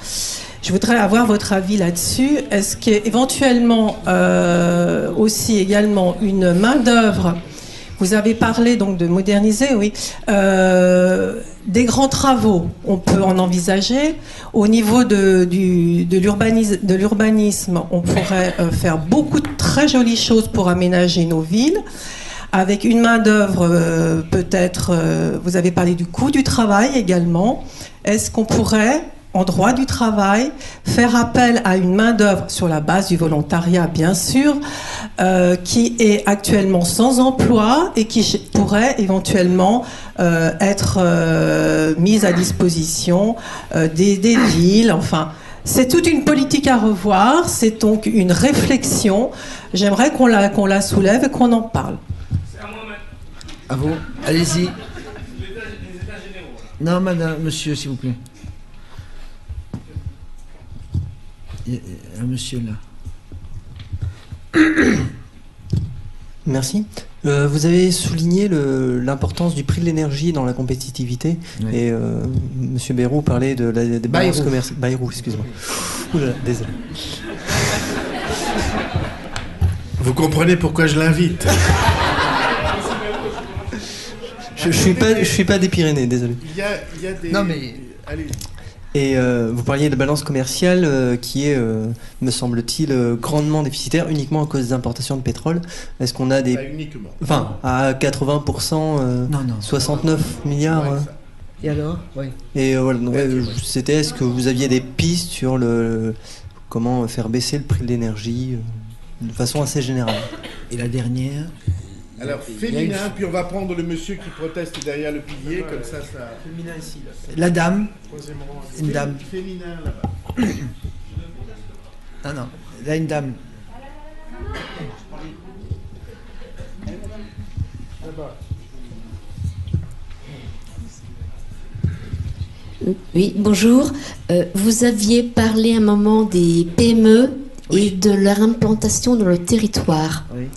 Je voudrais avoir votre avis là-dessus. Est-ce qu'éventuellement aussi également une main-d'œuvre, vous avez parlé donc de moderniser, oui, des grands travaux, on peut en envisager. Au niveau de l'urbanisme, on pourrait faire beaucoup de très jolies choses pour aménager nos villes. Avec une main-d'œuvre, peut-être, vous avez parlé du coût du travail également. Est-ce qu'on pourrait, en droit du travail, faire appel à une main-d'œuvre sur la base du volontariat, bien sûr, qui est actuellement sans emploi et qui pourrait éventuellement être mise à disposition des villes. Enfin, c'est toute une politique à revoir, c'est donc une réflexion. J'aimerais qu'on la soulève et qu'on en parle. C'est à moi maintenant. À vous, allez-y. Les états généraux. Non, madame, monsieur, s'il vous plaît. Il y a un monsieur là. Merci. Vous avez souligné l'importance du prix de l'énergie dans la compétitivité. Oui. Et Monsieur Bayrou parlait des balances commerciales. Bayrou, excuse-moi. Oula, désolé. Vous comprenez pourquoi je l'invite? Je suis pas des Pyrénées, désolé. Il y a des... Non mais... Allez. Et vous parliez de balance commerciale qui est, me semble-t-il, grandement déficitaire uniquement à cause des importations de pétrole. Est-ce qu'on a des... Pas uniquement. Enfin, à 80%, non. 69 milliards. Et alors? Oui. Et voilà, c'était, est-ce que vous aviez des pistes sur comment faire baisser le prix de l'énergie? de façon assez générale. Et la dernière? Alors, féminin, puis on va prendre le monsieur qui proteste derrière le pilier, comme ça... Féminin ici, là. La dame. Une dame. Féminin, là-bas. Non, là, une dame. Oui, bonjour. Vous aviez parlé un moment des PME et de leur implantation dans le territoire. Oui.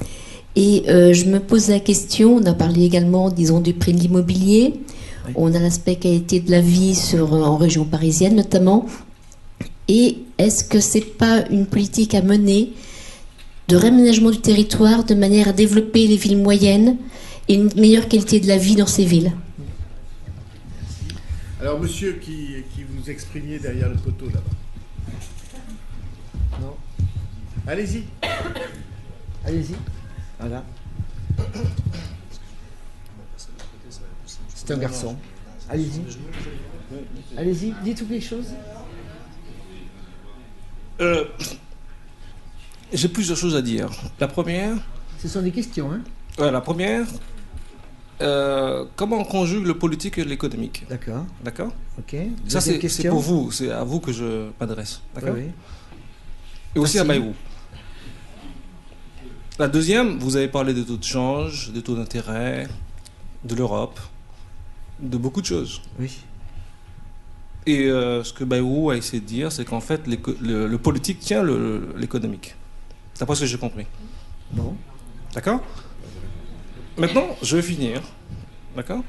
Et je me pose la question, on a parlé également, disons, du prix de l'immobilier. Oui. On a l'aspect qualité de la vie en région parisienne notamment. Et est-ce que c'est pas une politique à mener de réaménagement du territoire de manière à développer les villes moyennes et une meilleure qualité de la vie dans ces villes? Alors, monsieur qui vous exprimiez derrière le poteau, là-bas. Non. Allez-y. Allez-y. Voilà. C'est un garçon. Allez-y. Allez-y, dites toutes les choses. J'ai plusieurs choses à dire. La première... Ce sont des questions, hein? La première... comment on conjugue le politique et l'économique? D'accord. D'accord. Ok. Ça, c'est pour vous. C'est à vous que je m'adresse. D'accord. Oui. Et aussi à Bayrou. La deuxième, vous avez parlé des taux de change, des taux d'intérêt, de l'Europe, de beaucoup de choses. Oui. Et ce que Bayrou a essayé de dire, c'est qu'en fait, le politique tient l'économique. D'après ce que j'ai compris. Bon. D'accord. Maintenant, je vais finir. D'accord.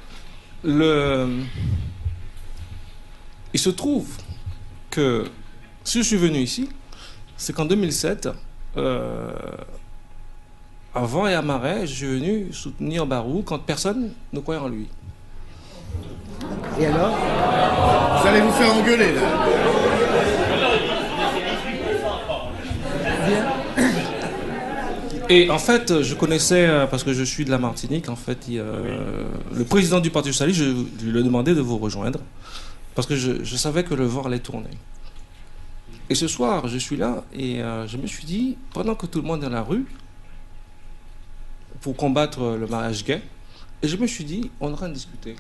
Il se trouve que si je suis venu ici, c'est qu'en 2007, à vent et à marée, je suis venu soutenir Barou quand personne ne croyait en lui. Et alors? Vous allez vous faire engueuler, là. Et en fait, je connaissais, parce que je suis de la Martinique, en fait, le président du Parti Socialiste, je lui ai demandé de vous rejoindre, parce que je savais que le vent allait tourner. Et ce soir, je suis là, et je me suis dit, pendant que tout le monde est dans la rue, pour combattre le mariage gay, et je me suis dit, on est en train de discuter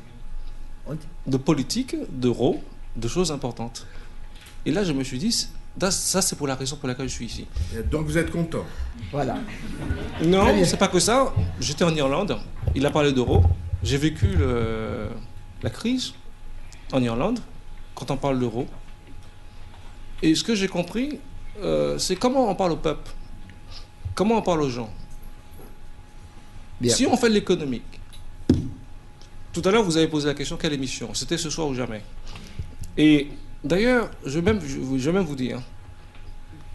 de politique, d'euros, de choses importantes. Et là, je me suis dit, ça, c'est pour la raison pour laquelle je suis ici. Donc vous êtes content? Voilà. Non, c'est pas que ça. J'étais en Irlande, il a parlé d'euros. J'ai vécu la crise en Irlande, quand on parle d'euros. Et ce que j'ai compris, c'est comment on parle au peuple, comment on parle aux gens. Bien. Si on fait de l'économique, tout à l'heure vous avez posé la question, quelle émission? C'était ce soir ou jamais. Et d'ailleurs, je vais même vous dire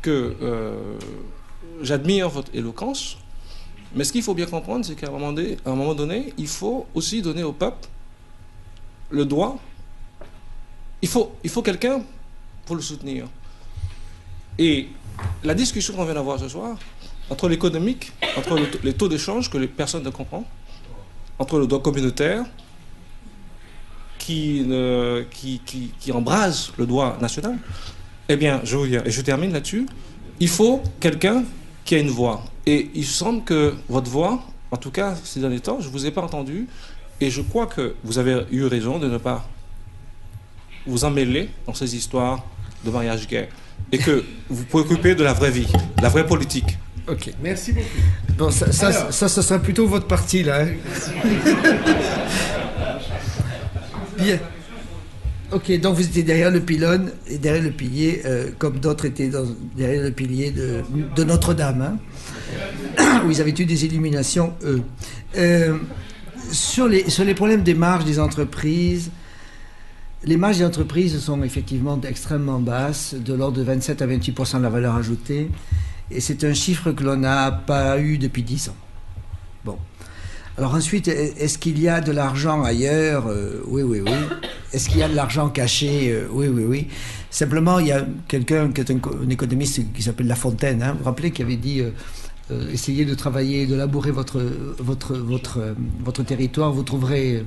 que j'admire votre éloquence, mais ce qu'il faut bien comprendre, c'est qu'à un moment donné, il faut aussi donner au peuple le droit. Il faut quelqu'un pour le soutenir. Et la discussion qu'on vient d'avoir ce soir, entre l'économique, entre les taux d'échange que les personnes ne comprennent, entre le droit communautaire, qui embrase le droit national, eh bien, je vais vous dire, et je termine là-dessus, il faut quelqu'un qui a une voix. Et il semble que votre voix, en tout cas ces derniers temps, je ne vous ai pas entendu, et je crois que vous avez eu raison de ne pas vous emmêler dans ces histoires de mariage gay, et que vous vous préoccupez de la vraie vie, la vraie politique. Ok. Merci beaucoup. Bon, ça sera plutôt votre parti, là. Hein. Bien. Ok, donc vous étiez derrière le pylône et derrière le pilier, comme d'autres étaient derrière le pilier de Notre-Dame, hein, où ils avaient eu des illuminations, eux. Sur les problèmes des marges des entreprises, les marges des entreprises sont effectivement extrêmement basses, de l'ordre de 27 à 28% de la valeur ajoutée, et c'est un chiffre que l'on n'a pas eu depuis 10 ans. Bon. Alors ensuite, est-ce qu'il y a de l'argent ailleurs? Oui, oui, oui. Est-ce qu'il y a de l'argent caché? Oui, oui, oui. Simplement, il y a quelqu'un qui est un économiste qui s'appelle La Fontaine, hein, vous vous rappelez, qui avait dit essayez de travailler, de labourer votre territoire, vous trouverez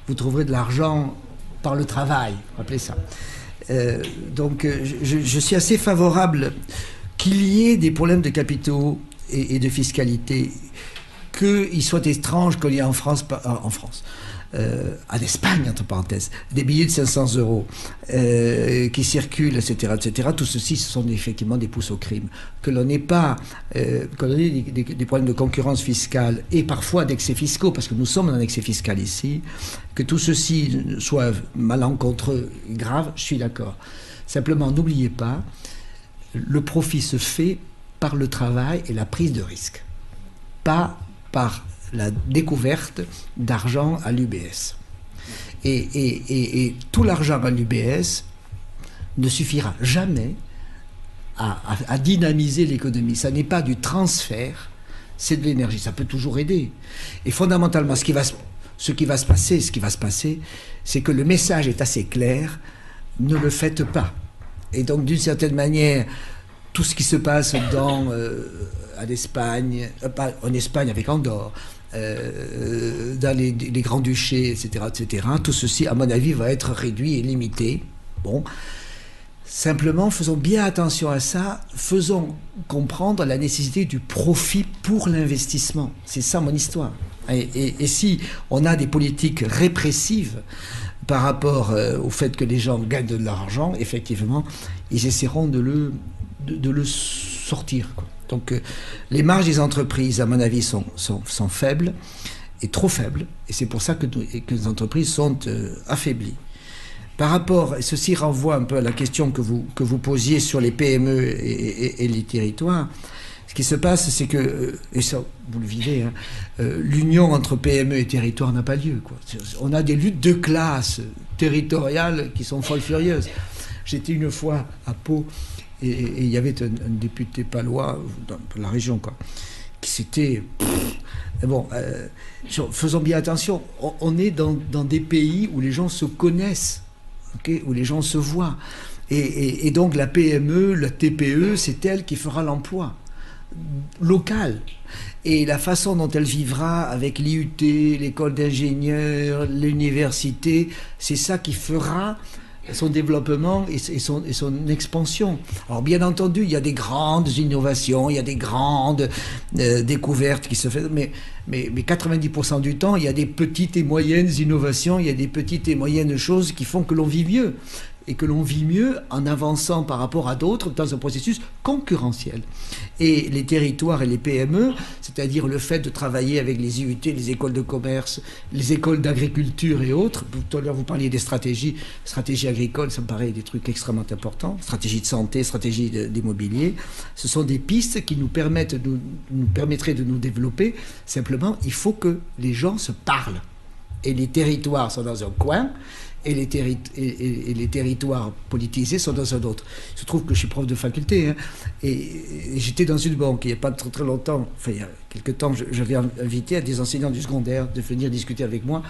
de l'argent par le travail, rappelez ça. Donc je suis assez favorable qu'il y ait des problèmes de capitaux et de fiscalité, qu'il soit étrange qu'on y ait en France, en Espagne, entre parenthèses, des billets de 500 € qui circulent, etc., etc. Tout ceci, ce sont effectivement des pousses au crime. Que l'on n'ait pas, qu'on ait des problèmes de concurrence fiscale et parfois d'excès fiscaux, parce que nous sommes en excès fiscal ici, que tout ceci soit malencontreux, grave, je suis d'accord. Simplement, n'oubliez pas, le profit se fait par le travail et la prise de risque, pas par la découverte d'argent à l'UBS. Et tout l'argent à l'UBS ne suffira jamais à dynamiser l'économie. Ça n'est pas du transfert, c'est de l'énergie. Ça peut toujours aider. Et fondamentalement, ce qui va se passer, c'est que le message est assez clair, ne le faites pas. Et donc, d'une certaine manière, tout ce qui se passe en Espagne avec Andorre, dans les grands-duchés, etc., tout ceci, à mon avis, va être réduit et limité. Bon. Simplement, faisons bien attention à ça, faisons comprendre la nécessité du profit pour l'investissement. C'est ça mon histoire. Et si on a des politiques répressives par rapport au fait que les gens gagnent de l'argent, effectivement, ils essaieront de le sortir, quoi. Donc les marges des entreprises, à mon avis, sont faibles, et trop faibles, et c'est pour ça que les entreprises sont affaiblies. Par rapport, et ceci renvoie un peu à la question que vous posiez sur les PME et les territoires, ce qui se passe, c'est que, et ça vous le vivez, l'union entre PME et territoire n'a pas lieu, quoi. On a des luttes de classe territoriales qui sont folles furieuses. J'étais une fois à Pau, et il y avait un député palois dans la région, quoi, qui s'était... Bon, faisons bien attention, on est dans des pays où les gens se connaissent, okay, où les gens se voient. Et donc la PME, la TPE, c'est elle qui fera l'emploi local. Et la façon dont elle vivra avec l'IUT, l'école d'ingénieurs, l'université, c'est ça qui fera son développement et son expansion. Alors bien entendu, il y a des grandes innovations, il y a des grandes découvertes qui se font, mais 90% du temps, il y a des petites et moyennes innovations, il y a des petites et moyennes choses qui font que l'on vit mieux. Et que l'on vit mieux en avançant par rapport à d'autres dans un processus concurrentiel. Et les territoires et les PME, c'est-à-dire le fait de travailler avec les IUT, les écoles de commerce, les écoles d'agriculture et autres, tout à l'heure vous parliez des stratégies agricoles, ça me paraît des trucs extrêmement importants, stratégie de santé, stratégie d'immobilier, ce sont des pistes qui nous permettraient de nous développer. Simplement, il faut que les gens se parlent. Et les territoires sont dans un coin, et les territoires politisés sont dans un autre. Il se trouve que je suis prof de faculté, hein, et j'étais dans une banque il n'y a pas très, très longtemps, enfin il y a quelques temps, j'avais invité à des enseignants du secondaire de venir discuter avec moi,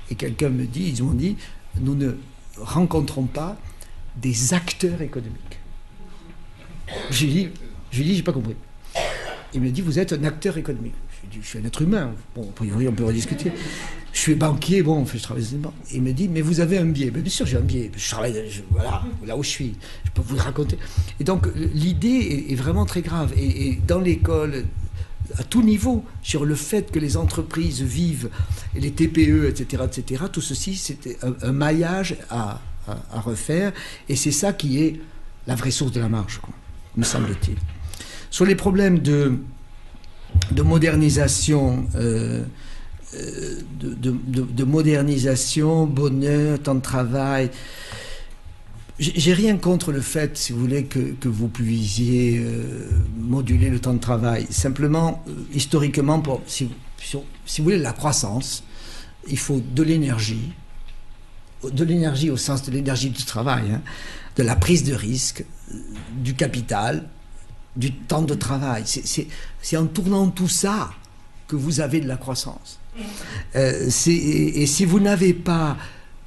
et ils m'ont dit, nous ne rencontrons pas des acteurs économiques. Je lui ai dit, j'ai pas compris. Il me dit, vous êtes un acteur économique. Je suis un être humain. Bon, a priori, on peut rediscuter. Je suis banquier, bon, je travaille dans une banque. Il me dit, mais vous avez un biais. Bien sûr, j'ai un biais. Je travaille, voilà, là où je suis. Je peux vous le raconter. Et donc, l'idée est vraiment très grave. Et dans l'école, à tout niveau, sur le fait que les entreprises vivent, et les TPE, etc., tout ceci, c'était un maillage à refaire. Et c'est ça qui est la vraie source de la marge, quoi, me semble-t-il. Sur les problèmes de modernisation, de modernisation, bonheur, temps de travail. J'ai rien contre le fait, si vous voulez, que vous puissiez moduler le temps de travail. Simplement, historiquement, si vous voulez la croissance, il faut de l'énergie au sens de l'énergie du travail, hein, de la prise de risque, du capital, du temps de travail. C'est en tournant tout ça que vous avez de la croissance. Et si vous n'avez pas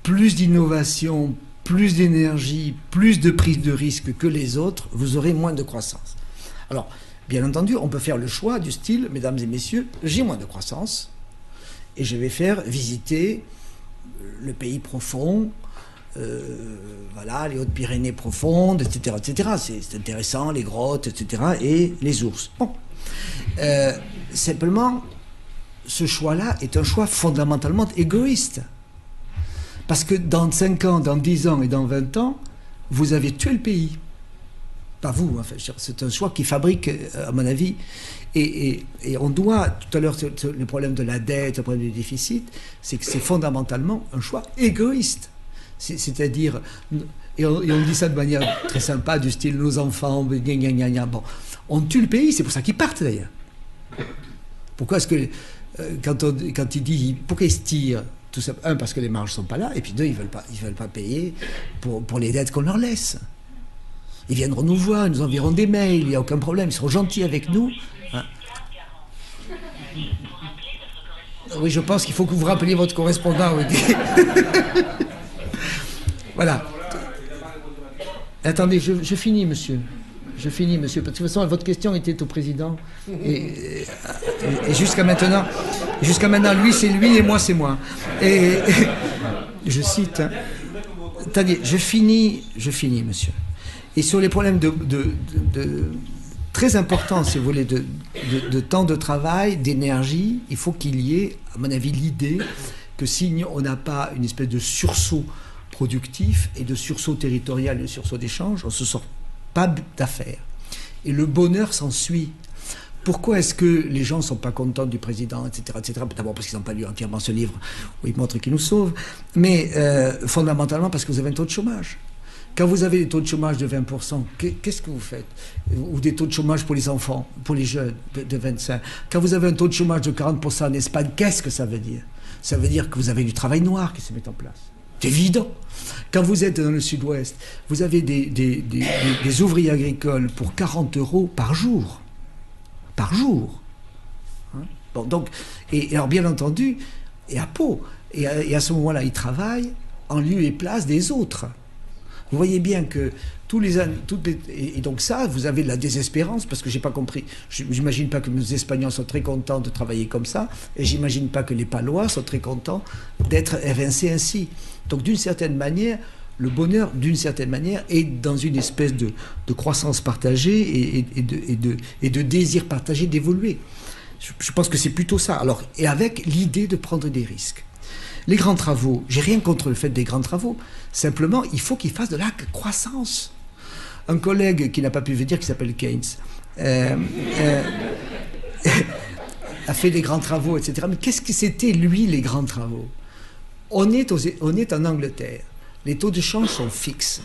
plus d'innovation, plus d'énergie, plus de prise de risque que les autres, vous aurez moins de croissance. Alors, bien entendu, on peut faire le choix du style, mesdames et messieurs, j'ai moins de croissance et je vais faire visiter le pays profond, voilà, les Hautes-Pyrénées profondes, etc., etc. C'est intéressant, les grottes, etc., et les ours. Bon. Simplement, ce choix-là est un choix fondamentalement égoïste. Parce que dans 5 ans, dans 10 ans et dans 20 ans, vous avez tué le pays. Pas vous, enfin, c'est un choix qui fabrique, à mon avis. Et on doit, tout à l'heure, le problème de la dette, le problème du déficit, c'est que c'est fondamentalement un choix égoïste. C'est-à-dire, et on dit ça de manière très sympa, du style nos enfants, gna gna gna gna. Bon, on tue le pays, c'est pour ça qu'ils partent d'ailleurs. Pourquoi est-ce que, quand il dit, pourquoi ils se tirent? Tout ça, un, parce que les marges ne sont pas là, et puis deux, ils veulent pas payer pour les dettes qu'on leur laisse. Ils viendront nous voir, ils nous enverront des mails, il n'y a aucun problème, ils seront gentils avec nous. Hein. Oui, je pense qu'il faut que vous rappeliez votre correspondant. Oui. Voilà. Attendez, je finis, monsieur. Je finis, monsieur. Parce que de toute façon, votre question était au président. Et jusqu'à maintenant, lui, c'est lui et moi, c'est moi. Et je cite. Hein, attendez, je finis, monsieur. Et sur les problèmes très importants, si vous voulez, de temps de travail, d'énergie, il faut qu'il y ait, à mon avis, l'idée que si on n'a pas une espèce de sursaut productif et de sursaut territorial et de sursaut d'échange, on ne se sort pas d'affaires. Et le bonheur s'ensuit. Pourquoi est-ce que les gens ne sont pas contents du président, etc. D'abord parce qu'ils n'ont pas lu entièrement ce livre où il montre qu'il nous sauve, mais fondamentalement parce que vous avez un taux de chômage. Quand vous avez des taux de chômage de 20%, qu'est-ce que vous faites? Ou des taux de chômage pour les enfants, pour les jeunes de 25%. Quand vous avez un taux de chômage de 40% en Espagne, qu'est-ce que ça veut dire? Ça veut dire que vous avez du travail noir qui se met en place. C'est évident. Quand vous êtes dans le sud-ouest, vous avez des ouvriers agricoles pour 40 € par jour. Par jour. Hein? Bon, donc, et alors bien entendu, et à Pau. Et à ce moment-là, ils travaillent en lieu et place des autres. Vous voyez bien que et donc ça, vous avez de la désespérance, parce que j'ai pas compris. J'imagine pas que nos Espagnols sont très contents de travailler comme ça, et j'imagine pas que les Palois sont très contents d'être évincés ainsi. Donc d'une certaine manière, le bonheur, d'une certaine manière, est dans une espèce de croissance partagée et de désir partagé d'évoluer. Je pense que c'est plutôt ça. Alors, et avec l'idée de prendre des risques. Les grands travaux, j'ai rien contre le fait des grands travaux. Simplement, il faut qu'ils fassent de la croissance. Un collègue qui n'a pas pu venir, qui s'appelle Keynes, a fait des grands travaux, etc. Mais qu'est-ce que c'était, lui, les grands travaux? On est en Angleterre. Les taux de change sont fixes.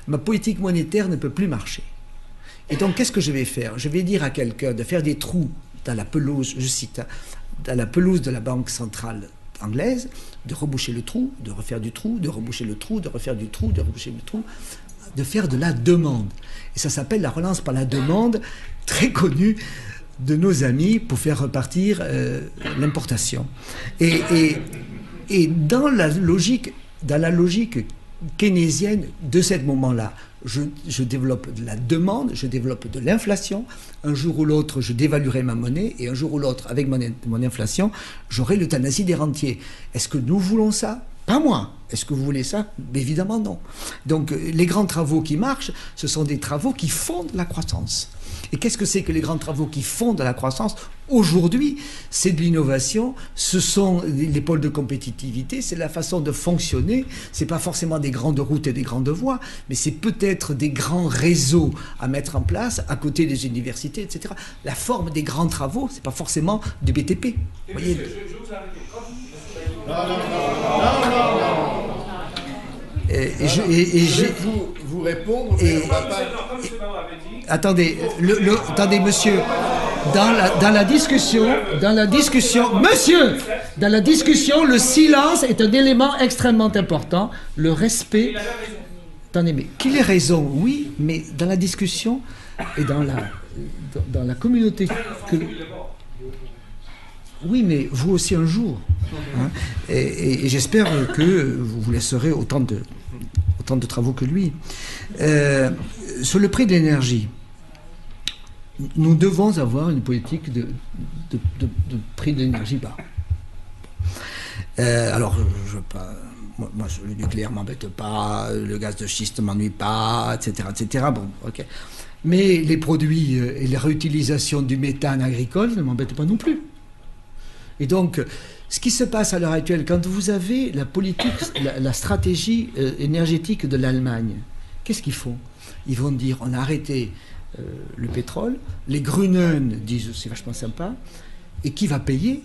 Ma politique monétaire ne peut plus marcher. Et donc, qu'est-ce que je vais faire? Je vais dire à quelqu'un de faire des trous dans la pelouse, je cite, dans la pelouse de la Banque centrale anglaise, de reboucher le trou, de refaire du trou, de reboucher le trou, de refaire du trou, de reboucher le trou, de faire de la demande. Et ça s'appelle la relance par la demande, très connue de nos amis pour faire repartir l'importation. Et dans la logique keynésienne de ce moment-là, je développe de la demande, je développe de l'inflation. Un jour ou l'autre, je dévaluerai ma monnaie, et un jour ou l'autre, avec mon inflation, j'aurai l'euthanasie des rentiers. Est-ce que nous voulons ça? Pas moi. Est-ce que vous voulez ça? Évidemment non. Donc les grands travaux qui marchent, ce sont des travaux qui fondent la croissance. Et qu'est-ce que c'est que les grands travaux qui fondent la croissance? Aujourd'hui, c'est de l'innovation, ce sont les pôles de compétitivité, c'est la façon de fonctionner. C'est pas forcément des grandes routes et des grandes voies, mais c'est peut-être des grands réseaux à mettre en place à côté des universités, etc. La forme des grands travaux, c'est pas forcément du BTP. Vous voyez. Je vais vous répondre, mais on va pas... Attendez, attendez, monsieur. Dans la discussion, monsieur, dans la discussion, le silence est un élément extrêmement important. Le respect. Attendez, mais qu'il ait raison, oui, mais dans la discussion et dans la communauté. Oui, mais vous aussi un jour. Hein, et j'espère que vous laisserez autant de travaux que lui. Sur le prix de l'énergie, nous devons avoir une politique de prix de l'énergie bas. Alors, moi, le nucléaire ne m'embête pas, le gaz de schiste ne m'ennuie pas, etc., etc. Bon, ok. Mais les produits et la réutilisation du méthane agricole ne m'embêtent pas non plus. Et donc, ce qui se passe à l'heure actuelle, quand vous avez la politique, la stratégie énergétique de l'Allemagne, qu'est-ce qu'ils font? Ils vont dire, on a arrêté le pétrole, les Grünen disent, c'est vachement sympa, et qui va payer?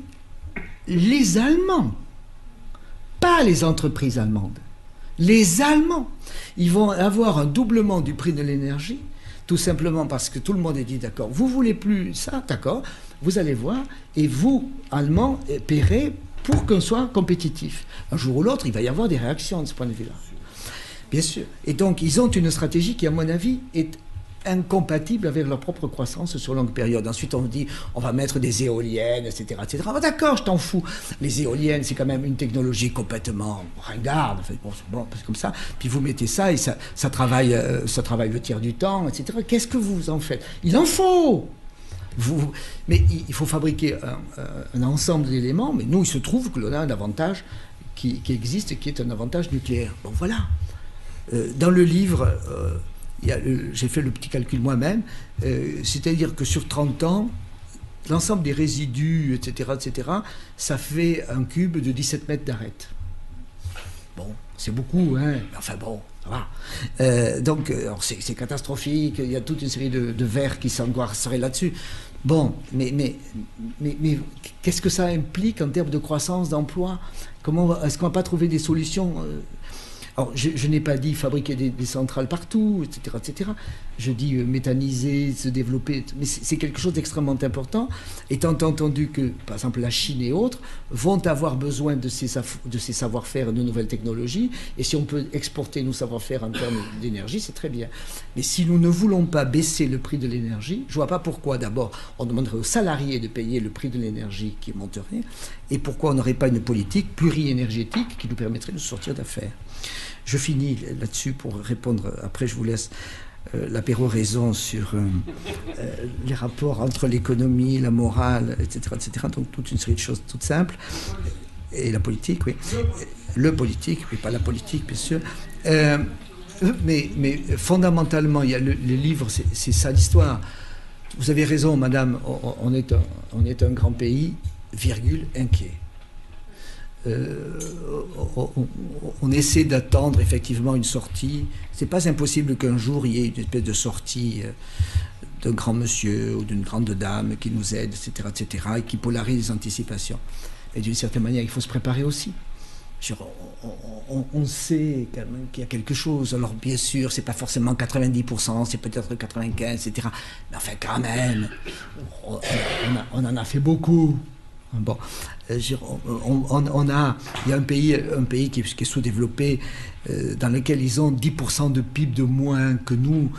Les Allemands, pas les entreprises allemandes. Les Allemands, ils vont avoir un doublement du prix de l'énergie, tout simplement parce que tout le monde est dit, d'accord, vous voulez plus ça, d'accord, vous allez voir, et vous, Allemands, paierez pour qu'on soit compétitif. Un jour ou l'autre, il va y avoir des réactions de ce point de vue-là. Bien sûr. Et donc, ils ont une stratégie qui, à mon avis, est incompatible avec leur propre croissance sur longue période. Ensuite, on dit, on va mettre des éoliennes, etc. etc. Ah, d'accord, je t'en fous. Les éoliennes, c'est quand même une technologie complètement ringarde. Enfin, bon, c'est comme ça. Puis vous mettez ça et ça travaille le tiers du temps, etc. Qu'est-ce que vous en faites? Il en faut. Mais il faut fabriquer un ensemble d'éléments. Mais nous, il se trouve que l'on a un avantage qui existe, qui est un avantage nucléaire. Bon, voilà. Dans le livre... j'ai fait le petit calcul moi-même, c'est-à-dire que sur 30 ans, l'ensemble des résidus, etc., ça fait un cube de 17 mètres d'arête. Bon, c'est beaucoup, hein, mais enfin bon, ça va. Donc, c'est catastrophique, il y a toute une série de vers qui s'angoisseraient là-dessus. Bon, mais qu'est-ce que ça implique en termes de croissance, d'emploi? Est-ce qu'on va pas trouver des solutions Alors, je n'ai pas dit fabriquer des centrales partout, etc., etc. Je dis méthaniser, se développer, mais c'est quelque chose d'extrêmement important, étant entendu que, par exemple, la Chine et autres vont avoir besoin de ces savoir-faire et de nouvelles technologies, et si on peut exporter nos savoir-faire en termes d'énergie, c'est très bien. Mais si nous ne voulons pas baisser le prix de l'énergie, je ne vois pas pourquoi, d'abord, on demanderait aux salariés de payer le prix de l'énergie qui monterait, et pourquoi on n'aurait pas une politique pluri-énergétique qui nous permettrait de sortir d'affaires. Je finis là-dessus pour répondre. Après, je vous laisse l'apéro-raison sur les rapports entre l'économie, la morale, etc., etc. Donc, toute une série de choses toutes simples. Et la politique, oui. Le politique, oui, pas la politique, bien sûr. Mais fondamentalement, il y a le livre, c'est ça l'histoire. Vous avez raison, madame, on est un grand pays, virgule, inquiet. On essaie d'attendre effectivement une sortie. C'est pas impossible qu'un jour il y ait une espèce de sortie d'un grand monsieur ou d'une grande dame qui nous aide, etc., etc., et qui polarise les anticipations. Et d'une certaine manière, il faut se préparer aussi. On sait quand même qu'il y a quelque chose. Alors bien sûr, c'est pas forcément 90%, c'est peut-être 95%, etc. Mais enfin quand même, on en a fait beaucoup. Bon, il y a un pays qui est sous-développé, dans lequel ils ont 10% de PIB de moins que nous.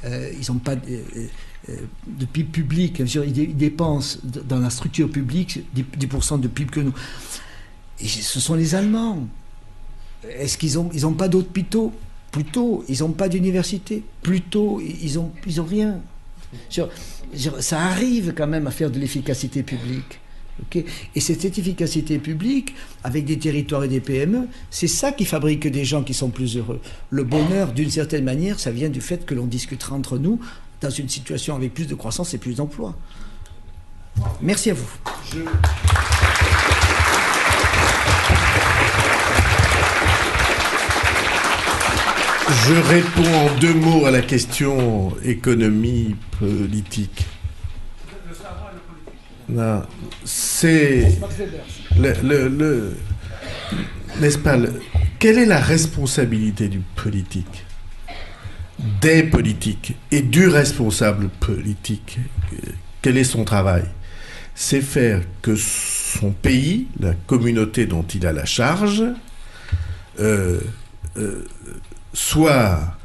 Ils n'ont pas de PIB public. Ils dépensent dans la structure publique 10% de PIB que nous. Et ce sont les Allemands. Est-ce qu'ils ont pas d'hôpitaux? Plutôt. Ils n'ont pas d'université? Plutôt. Ils ont rien. Ça arrive quand même à faire de l'efficacité publique. Okay. Et cette efficacité publique, avec des territoires et des PME, c'est ça qui fabrique des gens qui sont plus heureux. Le bonheur, d'une certaine manière, ça vient du fait que l'on discutera entre nous dans une situation avec plus de croissance et plus d'emploi. Merci à vous. Je réponds en 2 mots à la question économie politique. Non, c'est n'est-ce pas quelle est la responsabilité du politique, des politiques et du responsable politique? Quel est son travail? C'est faire que son pays, la communauté dont il a la charge, soit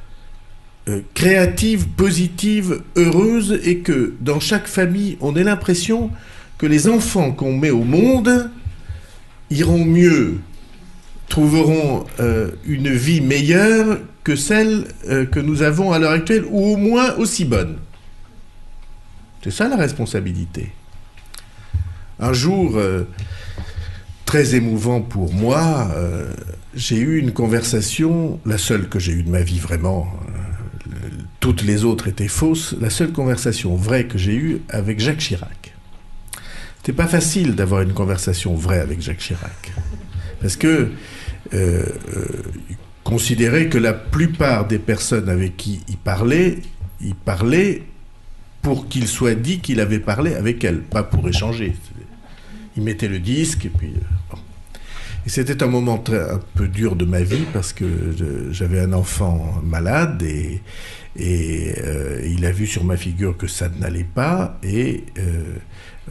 créative, positive, heureuse, et que dans chaque famille, on ait l'impression que les enfants qu'on met au monde iront mieux, trouveront une vie meilleure que celle que nous avons à l'heure actuelle, ou au moins aussi bonne. C'est ça la responsabilité. Un jour, très émouvant pour moi, j'ai eu une conversation, la seule que j'ai eue de ma vie vraiment, toutes les autres étaient fausses. La seule conversation vraie que j'ai eue avec Jacques Chirac. C'était pas facile d'avoir une conversation vraie avec Jacques Chirac. Parce que considérait que la plupart des personnes avec qui il parlait pour qu'il soit dit qu'il avait parlé avec elle, pas pour échanger. Il mettait le disque et puis... bon. Et c'était un moment un peu dur de ma vie parce que j'avais un enfant malade et il a vu sur ma figure que ça n'allait pas et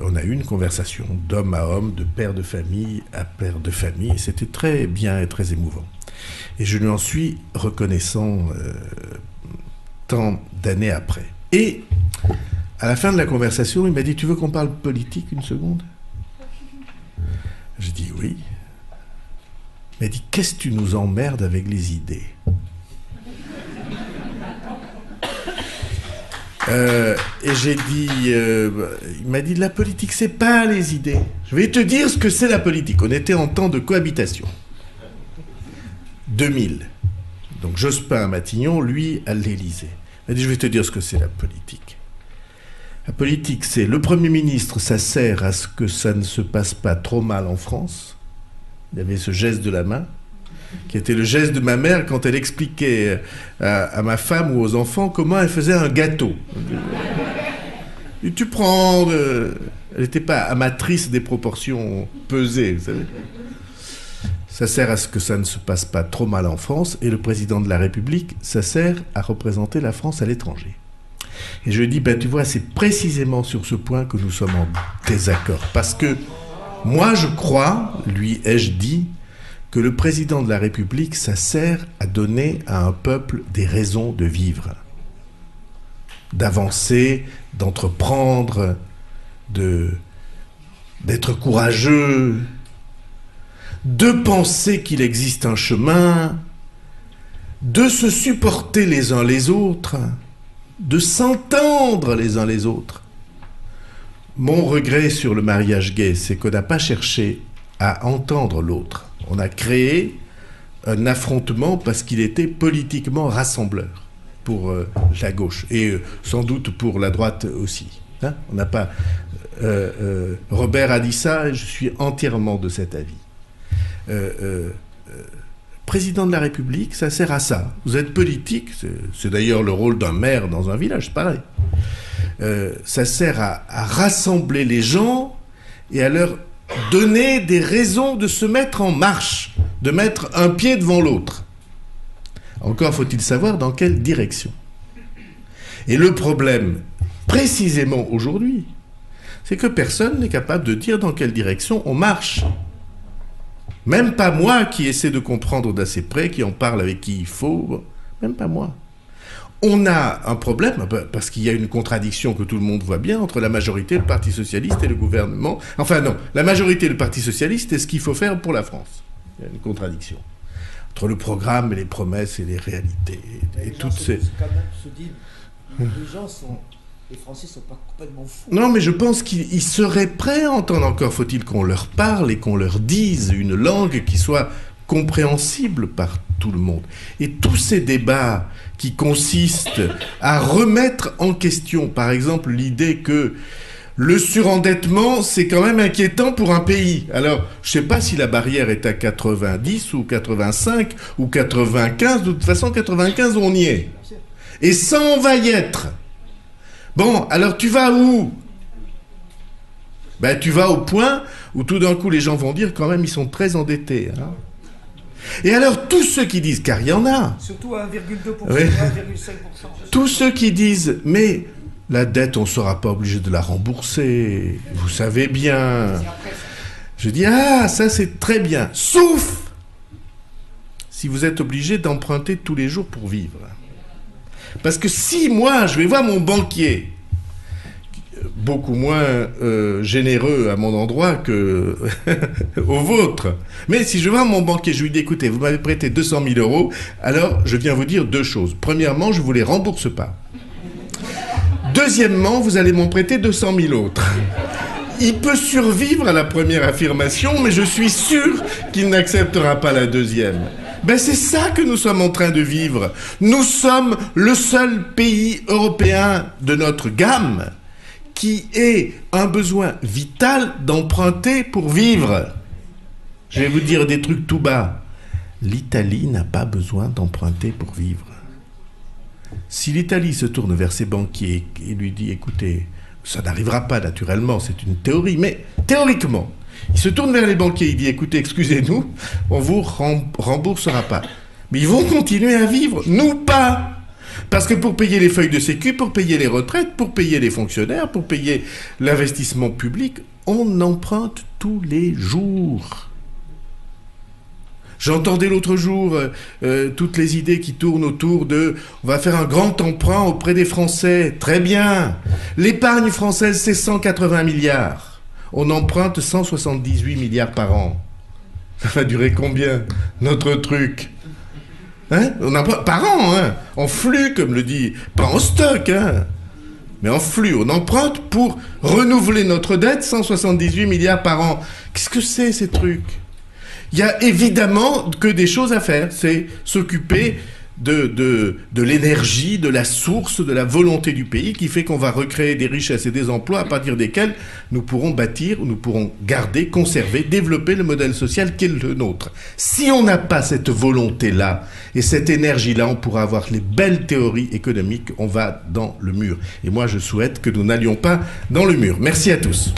on a eu une conversation d'homme à homme, de père de famille à père de famille et c'était très bien et très émouvant. Et je lui en suis reconnaissant tant d'années après. Et à la fin de la conversation, il m'a dit « Tu veux qu'on parle politique une seconde ?» J'ai dit « Oui ». Il m'a dit « Qu'est-ce que tu nous emmerdes avec les idées ?» Et j'ai dit, il m'a dit, la politique, c'est pas les idées. Je vais te dire ce que c'est la politique. On était en temps de cohabitation. 2000. Donc Jospin à Matignon, lui à l'Élysée. Il m'a dit, je vais te dire ce que c'est la politique. La politique, c'est le Premier ministre, ça sert à ce que ça ne se passe pas trop mal en France. Il y avait ce geste de la main, qui était le geste de ma mère quand elle expliquait à ma femme ou aux enfants comment elle faisait un gâteau. Et tu prends... elle n'était pas amatrice des proportions pesées, vous savez. Ça sert à ce que ça ne se passe pas trop mal en France, et le président de la République, ça sert à représenter la France à l'étranger. Et je lui dis, ben tu vois, c'est précisément sur ce point que nous sommes en désaccord. Parce que moi, je crois, lui ai-je dit, que le président de la République, ça sert à donner à un peuple des raisons de vivre, d'avancer, d'entreprendre, d'être courageux, de penser qu'il existe un chemin, de se supporter les uns les autres, de s'entendre les uns les autres. Mon regret sur le mariage gay, c'est qu'on n'a pas cherché à entendre l'autre. On a créé un affrontement parce qu'il était politiquement rassembleur pour la gauche et sans doute pour la droite aussi. Hein, on n'a pas... Robert a dit ça et je suis entièrement de cet avis. Président de la République, ça sert à ça. Vous êtes politique, c'est d'ailleurs le rôle d'un maire dans un village, c'est pareil. Ça sert à rassembler les gens et à leur donner des raisons de se mettre en marche, de mettre un pied devant l'autre. Encore faut-il savoir dans quelle direction. Et le problème, précisément aujourd'hui, c'est que personne n'est capable de dire dans quelle direction on marche. Même pas moi qui essaie de comprendre d'assez près, qui en parle avec qui il faut, même pas moi. On a un problème, parce qu'il y a une contradiction que tout le monde voit bien entre la majorité, le Parti Socialiste et le gouvernement. Enfin non, la majorité et le Parti Socialiste est ce qu'il faut faire pour la France. Il y a une contradiction entre le programme et les promesses et les réalités. Et toutes ces... Les Français ne sont pas complètement fous. Non, mais je pense qu'ils seraient prêts à entendre. Encore faut-il qu'on leur parle et qu'on leur dise une langue qui soit compréhensible par tout le monde. Et tous ces débats qui consistent à remettre en question, par exemple, l'idée que le surendettement, c'est quand même inquiétant pour un pays. Alors, je ne sais pas si la barrière est à 90 ou 85 ou 95. De toute façon, 95, on y est. Et ça, on va y être. Bon, alors tu vas où? Ben, tu vas au point où tout d'un coup les gens vont dire quand même ils sont très endettés. Hein. Et alors tous ceux qui disent, car il y en a. Surtout à 1,2%, oui. 1,5%. Tous ceux qui disent, mais la dette on ne sera pas obligé de la rembourser. Vous savez bien. Je dis, ah ça c'est très bien. Sauf si vous êtes obligé d'emprunter tous les jours pour vivre. Parce que si moi, je vais voir mon banquier, beaucoup moins généreux à mon endroit que au vôtre, mais si je vais voir mon banquier, je lui dis, écoutez, vous m'avez prêté 200 000 €, alors je viens vous dire deux choses. Premièrement, je ne vous les rembourse pas. Deuxièmement, vous allez m'en prêter 200 000 autres. Il peut survivre à la première affirmation, mais je suis sûr qu'il n'acceptera pas la deuxième. Ben c'est ça que nous sommes en train de vivre. Nous sommes le seul pays européen de notre gamme qui ait un besoin vital d'emprunter pour vivre. Je vais vous dire des trucs tout bas. L'Italie n'a pas besoin d'emprunter pour vivre. Si l'Italie se tourne vers ses banquiers et lui dit, écoutez, ça n'arrivera pas naturellement, c'est une théorie, mais théoriquement, il se tourne vers les banquiers, il dit, écoutez, excusez-nous, on vous remboursera pas. Mais ils vont continuer à vivre, nous pas. Parce que pour payer les feuilles de sécu, pour payer les retraites, pour payer les fonctionnaires, pour payer l'investissement public, on emprunte tous les jours. J'entendais l'autre jour toutes les idées qui tournent autour de « on va faire un grand emprunt auprès des Français ». Très bien. L'épargne française, c'est 180 milliards. On emprunte 178 milliards par an. Ça va durer combien, notre truc? Hein? On emprunte par an, hein? En flux, comme le dit, pas en stock, hein? Mais en flux. On emprunte pour renouveler notre dette, 178 milliards par an. Qu'est-ce que c'est, ces trucs? Il y a évidemment que des choses à faire, c'est s'occuper de l'énergie, de la source, de la volonté du pays qui fait qu'on va recréer des richesses et des emplois à partir desquels nous pourrons bâtir, nous pourrons garder, conserver, développer le modèle social qui est le nôtre. Si on n'a pas cette volonté-là et cette énergie-là, on pourra avoir les belles théories économiques, on va dans le mur. Et moi, je souhaite que nous n'allions pas dans le mur. Merci à tous.